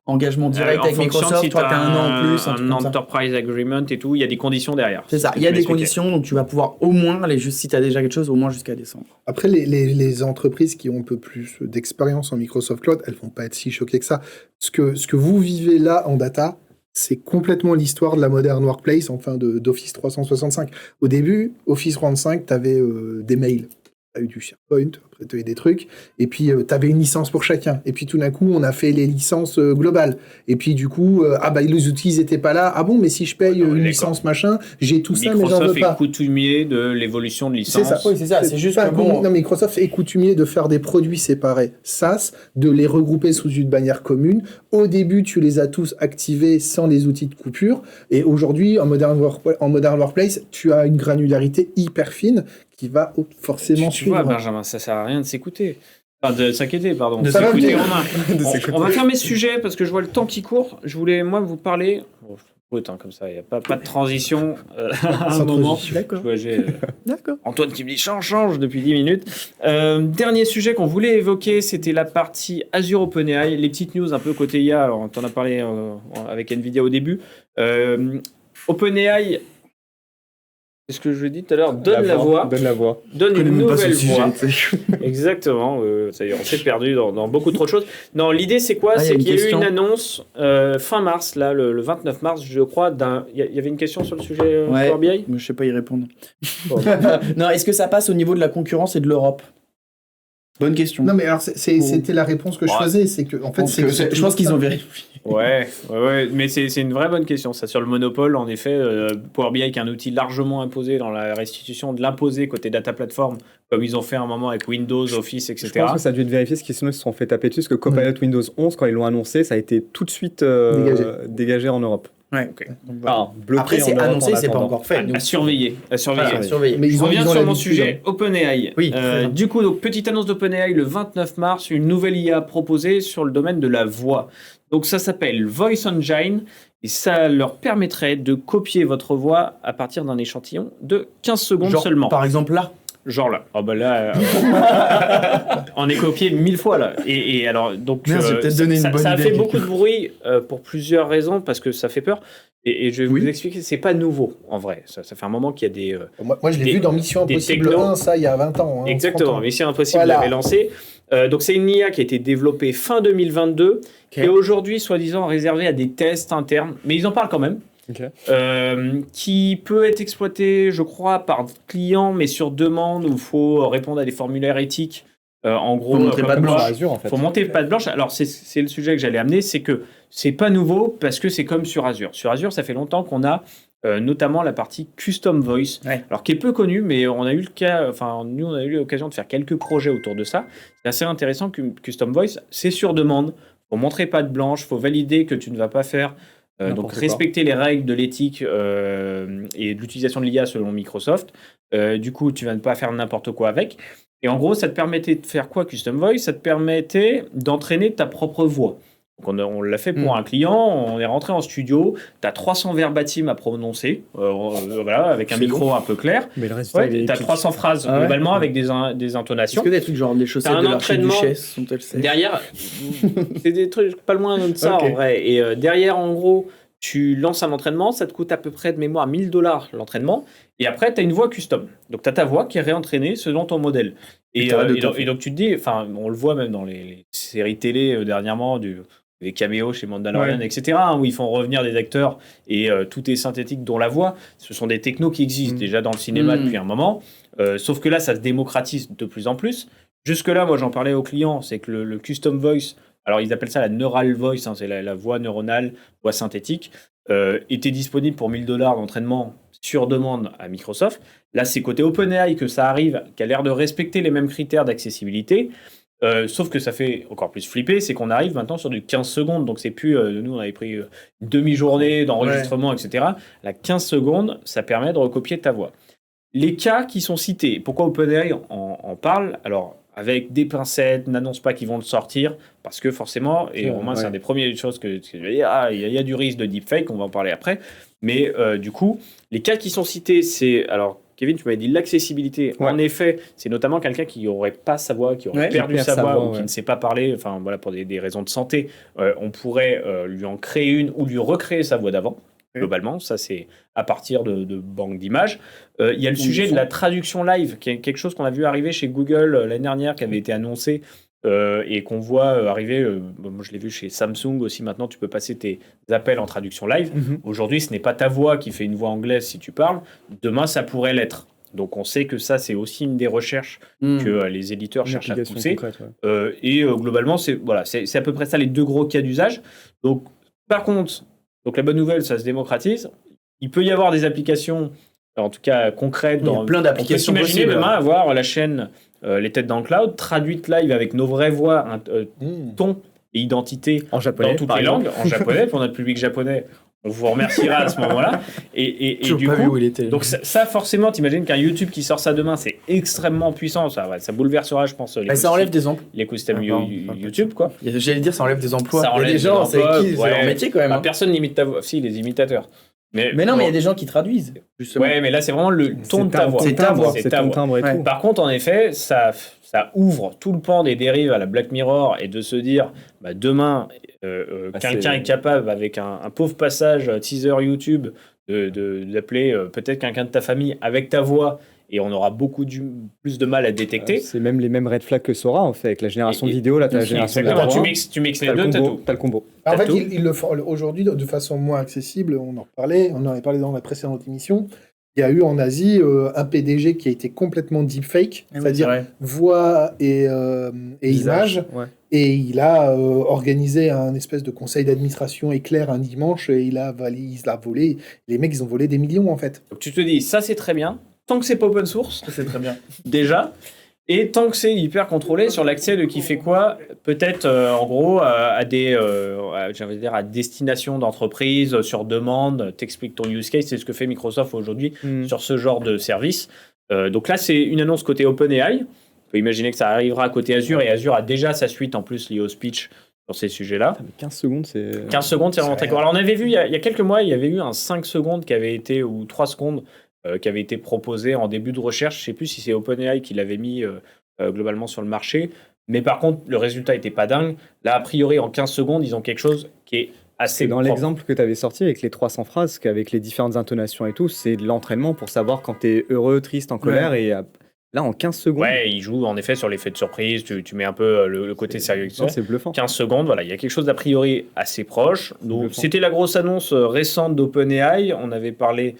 engagement direct avec Microsoft. Si toi, tu as un an en plus. Un enterprise agreement et tout, il y a des conditions derrière. C'est ça, il y a des conditions, donc tu vas pouvoir au moins aller si tu as déjà quelque chose, au moins jusqu'à décembre. Après, les entreprises qui ont un peu plus d'expérience en Microsoft Cloud, elles vont pas être si choquées que ça. Ce que vous vivez là en data, c'est complètement l'histoire de la Modern Workplace, enfin d'Office 365. Au début, Office 365, tu avais des mails. Tu as eu du SharePoint, après tu as eu des trucs, et puis tu avais une licence pour chacun. Et puis tout d'un coup, on a fait les licences globales. Et puis du coup, les outils, ils n'étaient pas là. Ah bon, mais si je paye une licence machin, j'ai tout ça, mais j'en veux pas. Microsoft est coutumier de l'évolution de licence. C'est ça, oui, c'est ça. C'est juste que bon... Non, Microsoft est coutumier de faire des produits séparés SaaS, de les regrouper sous une bannière commune. Au début, tu les as tous activés sans les outils de coupure. Et aujourd'hui, en Modern Workplace, tu as une granularité hyper fine qui va forcément tu vois, suivre. Benjamin, ça sert à rien de s'écouter. Enfin, de s'inquiéter, pardon. Ça va s'écouter bien. Romain. On va fermer ce sujet parce que je vois le temps qui court. Je voulais, moi, vous parler. Bon, brut, hein, comme ça, il n'y a pas de transition à un moment. D'accord. D'accord. Antoine qui me dit change depuis 10 minutes. Dernier sujet qu'on voulait évoquer, c'était la partie Azure OpenAI. Les petites news un peu côté IA, alors on en a parlé avec Nvidia au début. OpenAI, c'est ce que je dis tout à l'heure, donne la voix. Donne une nouvelle voix. Exactement. Ça y est, on s'est perdu dans beaucoup trop de choses. Non, l'idée c'est quoi? C'est qu'il y a eu une annonce fin mars, là, le 29 mars, je crois. Il y avait une question sur le sujet Power BI. Je sais pas y répondre. Non, est-ce que ça passe au niveau de la concurrence et de l'Europe? Bonne question. Non, mais alors, c'était la réponse que je faisais. C'est que, en fait, je pense qu'ils ont vérifié. Ouais, mais c'est une vraie bonne question. Ça, sur le monopole, en effet, Power BI, qui est un outil largement imposé dans la restitution, de l'imposer côté data platform, comme ils ont fait un moment avec Windows, Office, etc. Je pense que ça a dû être vérifié, parce qu'ils se sont fait taper dessus, parce que Copilot Windows 11, quand ils l'ont annoncé, ça a été tout de suite dégagé en Europe. Ouais. Okay. Voilà. Après, c'est annoncé, c'est pas encore fait. À surveiller. Mais je reviens sur mon sujet, OpenAI. Oui, du coup, donc, petite annonce d'OpenAI le 29 mars, une nouvelle IA proposée sur le domaine de la voix. Donc ça s'appelle Voice Engine et ça leur permettrait de copier votre voix à partir d'un échantillon de 15 secondes seulement. Par exemple là. Genre là. Oh bah là, on est copié 1000 fois là. Et alors, donc, ça a fait beaucoup de bruit pour plusieurs raisons, parce que ça fait peur. Et je vais vous expliquer, c'est pas nouveau en vrai. Ça fait un moment qu'il y a des. Moi je l'ai vu dans Mission Impossible 1, ça, il y a 20 ans. Hein, exactement, Mission Impossible l'avait lancé. Donc c'est une IA qui a été développée fin 2022 et aujourd'hui, soi-disant, réservée à des tests internes. Mais ils en parlent quand même. Qui peut être exploité, je crois, par client, mais sur demande, où il faut répondre à des formulaires éthiques. En gros, faut montrer pas de blanche. Faut monter pas de blanche. Alors, c'est le sujet que j'allais amener, c'est que c'est pas nouveau parce que c'est comme sur Azure. Sur Azure, ça fait longtemps qu'on a notamment la partie Custom Voice, alors qui est peu connue, mais on a eu nous on a eu l'occasion de faire quelques projets autour de ça. C'est assez intéressant que Custom Voice, c'est sur demande. Faut montrer pas de blanche, faut valider que tu ne vas pas faire. Donc respecter les règles de l'éthique et de l'utilisation de l'IA selon Microsoft. Du coup, tu vas ne pas faire n'importe quoi avec. Et en gros, ça te permettait de faire quoi, Custom Voice? Ça te permettait d'entraîner ta propre voix. Donc on l'a fait pour un client, on est rentré en studio, tu as 300 verbatim à prononcer, voilà, avec un micro un peu clair. Mais le résultat, tu as 300 phrases globalement avec des intonations. Est-ce que des trucs genre les chaussettes de l'archiduchesse sont-elles safe? Derrière, c'est des trucs pas loin de ça en vrai. Et derrière, en gros, tu lances un entraînement, ça te coûte à peu près de mémoire $1000 l'entraînement. Et après, tu as une voix custom. Donc, tu as ta voix qui est réentraînée selon ton modèle. Et donc, tu te dis, enfin, on le voit même dans les séries télé dernièrement, les caméos chez Mandalorian, etc., où ils font revenir des acteurs et tout est synthétique, dont la voix. Ce sont des technos qui existent déjà dans le cinéma depuis un moment. Sauf que là, ça se démocratise de plus en plus. Jusque-là, moi, j'en parlais aux clients, c'est que le custom voice, alors ils appellent ça la neural voice, hein, c'est la voix neuronale, voix synthétique, était disponible pour $1000 d'entraînement sur demande à Microsoft. Là, c'est côté OpenAI que ça arrive, qui a l'air de respecter les mêmes critères d'accessibilité. Sauf que ça fait encore plus flipper, c'est qu'on arrive maintenant sur du 15 secondes, donc c'est plus, nous on avait pris une demi-journée d'enregistrement, etc. La 15 secondes, ça permet de recopier ta voix. Les cas qui sont cités, pourquoi OpenAI en parle? Alors, avec des pincettes, n'annonce pas qu'ils vont le sortir, parce que forcément, et Romain, c'est un des premières choses que je vais dire, il y a du risque de deepfake, on va en parler après, mais du coup, les cas qui sont cités, c'est, alors, Kevin, tu m'avais dit l'accessibilité. En effet, c'est notamment quelqu'un qui n'aurait pas sa voix, qui aurait perdu sa voix ou qui ne sait pas parler, enfin voilà, pour des raisons de santé. On pourrait lui en créer une ou lui recréer sa voix d'avant. Globalement, ça c'est à partir de banques d'images. Il y a le sujet de la traduction live, qui est quelque chose qu'on a vu arriver chez Google l'année dernière, qui avait été annoncé et qu'on voit arriver. Moi, je l'ai vu chez Samsung aussi. Maintenant, tu peux passer tes appels en traduction live. Aujourd'hui, ce n'est pas ta voix qui fait une voix anglaise si tu parles. Demain, ça pourrait l'être. Donc, on sait que ça, c'est aussi une des recherches que les éditeurs cherchent à pousser. Globalement, c'est à peu près ça les deux gros cas d'usage. Donc, par contre, la bonne nouvelle, ça se démocratise. Il peut y avoir des applications, en tout cas concrètes. Il y a plein d'applications possibles. Imaginez demain avoir la chaîne Les Têtes dans le Cloud, traduite live avec nos vraies voix, ton et identité en japonais, dans toutes les langues, en japonais, pour notre public japonais. on vous remerciera à ce moment-là. Et du coup, où il était. Donc ça forcément, t'imagines qu'un YouTube qui sort ça demain, c'est extrêmement puissant. Ça bouleversera, je pense, ça enlève des emplois. l'écosystème YouTube, quoi. J'allais dire, ça enlève des emplois. Ça Il y a enlève des gens, des c'est emplois, qui c'est leur métier quand même. Bah, personne n'imite ta voix. Si, les imitateurs. Mais non, mais il y a des gens qui traduisent, justement. Ouais, mais là, c'est vraiment le ton de ta voix. C'est ta voix. C'est ton timbre et tout. Par contre, en effet, ça ouvre tout le pan des dérives à la Black Mirror et de se dire, bah, demain, quelqu'un est capable, avec un pauvre passage teaser YouTube, d'appeler peut-être quelqu'un de ta famille avec ta voix, et on aura beaucoup plus de mal à détecter. C'est même les mêmes red flags que Sora, en fait, avec la génération vidéo, là, tu as la génération de la voix. Tu mixes les deux, t'as le combo. En fait, ils le font aujourd'hui de façon moins accessible. On en avait parlé dans la précédente émission. Il y a eu en Asie un PDG qui a été complètement deepfake, c'est-à-dire voix et images. Ouais. Et il a organisé un espèce de conseil d'administration éclair un dimanche et il a volé. Les mecs, ils ont volé des millions, en fait. Donc tu te dis, ça c'est très bien. Tant que c'est pas open source, c'est très bien. Déjà. Et tant que c'est hyper contrôlé sur l'accès de qui fait quoi, peut-être en gros à destination d'entreprise, sur demande, t'expliques ton use case, c'est ce que fait Microsoft aujourd'hui sur ce genre de service. Donc là, c'est une annonce côté OpenAI. On peut imaginer que ça arrivera côté Azure, et Azure a déjà sa suite en plus liée au speech sur ces sujets-là. 15 secondes, c'est... 15 secondes, c'est vraiment très court. Alors on avait vu, il y a quelques mois, il y avait eu un 5 secondes qui avait été, ou 3 secondes, qui avait été proposé en début de recherche. Je ne sais plus si c'est OpenAI qui l'avait mis globalement sur le marché. Mais par contre, le résultat n'était pas dingue. Là, a priori, en 15 secondes, ils ont quelque chose qui est assez dans propre. L'exemple que tu avais sorti avec les 300 phrases, qu'avec les différentes intonations et tout, c'est de l'entraînement pour savoir quand tu es heureux, triste, en colère. Ouais. Et là, en 15 secondes... Ouais, il joue en effet sur l'effet de surprise. Tu mets un peu le côté sérieux. Non, c'est bluffant. 15 secondes, voilà. Il y a quelque chose d'a priori assez proche. Donc, c'était la grosse annonce récente d'OpenAI. On avait parlé...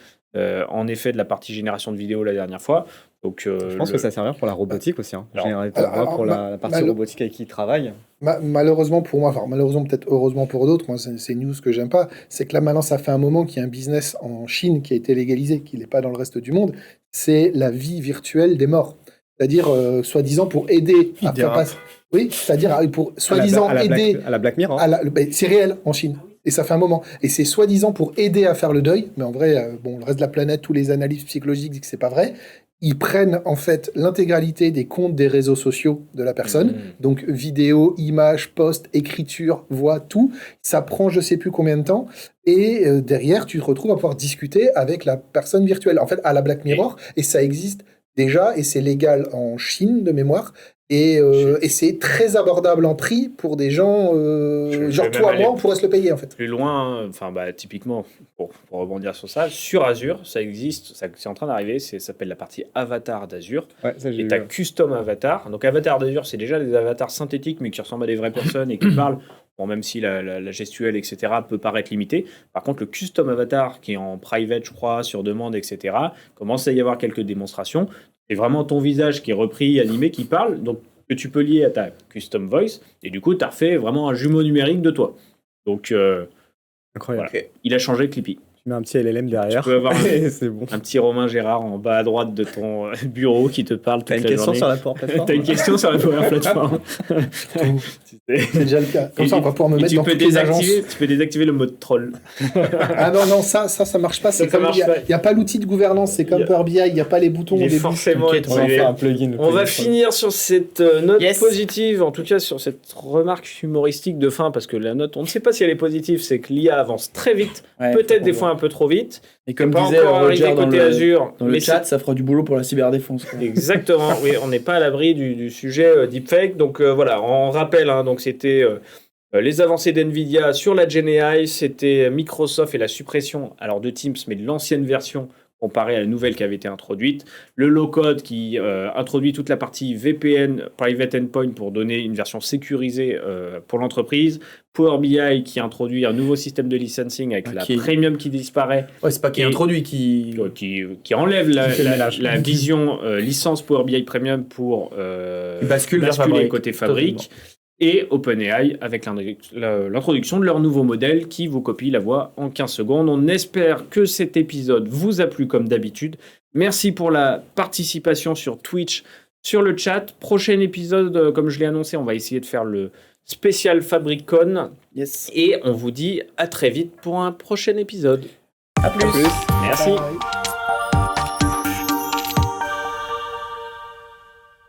en effet, de la partie génération de vidéos la dernière fois. Donc, je pense que ça servira pour la robotique aussi. Pour la partie robotique avec qui ils travaillent. Malheureusement pour moi, enfin malheureusement peut-être heureusement pour d'autres, moi c'est une news que j'aime pas, c'est que là maintenant ça fait un moment qu'il y a un business en Chine qui a été légalisé, qui n'est pas dans le reste du monde, c'est la vie virtuelle des morts. C'est-à-dire, soi-disant pour aider à faire passer... Oui, c'est-à-dire pour soi-disant aider... à la Black Mirror. C'est réel en Chine. Et ça fait un moment. Et c'est soi-disant pour aider à faire le deuil, mais en vrai, le reste de la planète, tous les analystes psychologiques disent que c'est pas vrai. Ils prennent en fait l'intégralité des comptes des réseaux sociaux de la personne, donc vidéo, images, posts, écriture, voix, tout. Ça prend je sais plus combien de temps, et derrière, tu te retrouves à pouvoir discuter avec la personne virtuelle. En fait, à la Black Mirror, et ça existe déjà, et c'est légal en Chine de mémoire. Et c'est très abordable en prix pour des gens genre toi, moi, on pourrait se le payer en fait. Plus loin, typiquement, pour rebondir sur ça, sur Azure, ça existe, c'est en train d'arriver, ça s'appelle la partie avatar d'Azure. Ouais, ça, et tu as custom avatar. Donc avatar d'Azure, c'est déjà des avatars synthétiques, mais qui ressemblent à des vraies personnes et qui parlent. Bon, même si la gestuelle, etc., peut paraître limitée. Par contre, le custom avatar, qui est en private, je crois, sur demande, etc., commence à y avoir quelques démonstrations. C'est vraiment ton visage qui est repris, animé, qui parle, donc que tu peux lier à ta custom voice, et du coup, tu as refait vraiment un jumeau numérique de toi. Donc, incroyable. Voilà. Il a changé Clippy. Tu mets un petit LLM derrière. Tu peux avoir c'est bon. un petit Romain Gérard en bas à droite de ton bureau qui te parle toute la journée. T'as une question sur la Power Platform. C'est déjà le cas. Comme ça, on va pouvoir me mettre dans toutes les agences. Tu peux désactiver le mode troll. Ah non, ça marche pas. C'est comme il n'y a pas l'outil de gouvernance, c'est comme Power BI, il n'y a pas les boutons. Il est forcément on va faire un plugin. On va finir sur cette note positive, en tout cas sur cette remarque humoristique de fin, parce que la note, on ne sait pas si elle est positive, c'est que l'IA avance très vite, peut-être des fois un peu trop vite. Et comme disait Roger côté Azure, dans le chat, ça fera du boulot pour la cyberdéfense. Exactement, oui, on n'est pas à l'abri du sujet deepfake. Donc voilà, on rappelle, donc c'était les avancées d'NVIDIA sur la GenAI, c'était Microsoft et la suppression de Teams, mais de l'ancienne version comparée à la nouvelle qui avait été introduite. Le low-code qui introduit toute la partie VPN, Private Endpoint, pour donner une version sécurisée pour l'entreprise. Power BI qui introduit un nouveau système de licensing avec la Premium qui disparaît. Ouais, c'est pas qui introduit, qui enlève la vision licence Power BI Premium pour basculer côté fabrique. Totalement. Et OpenAI avec l'introduction de leur nouveau modèle qui vous copie la voix en 15 secondes. On espère que cet épisode vous a plu comme d'habitude. Merci pour la participation sur Twitch, sur le chat. Prochain épisode, comme je l'ai annoncé, on va essayer de faire le spécial FabricCon. Yes. Et on vous dit à très vite pour un prochain épisode. À plus. Merci. Bye.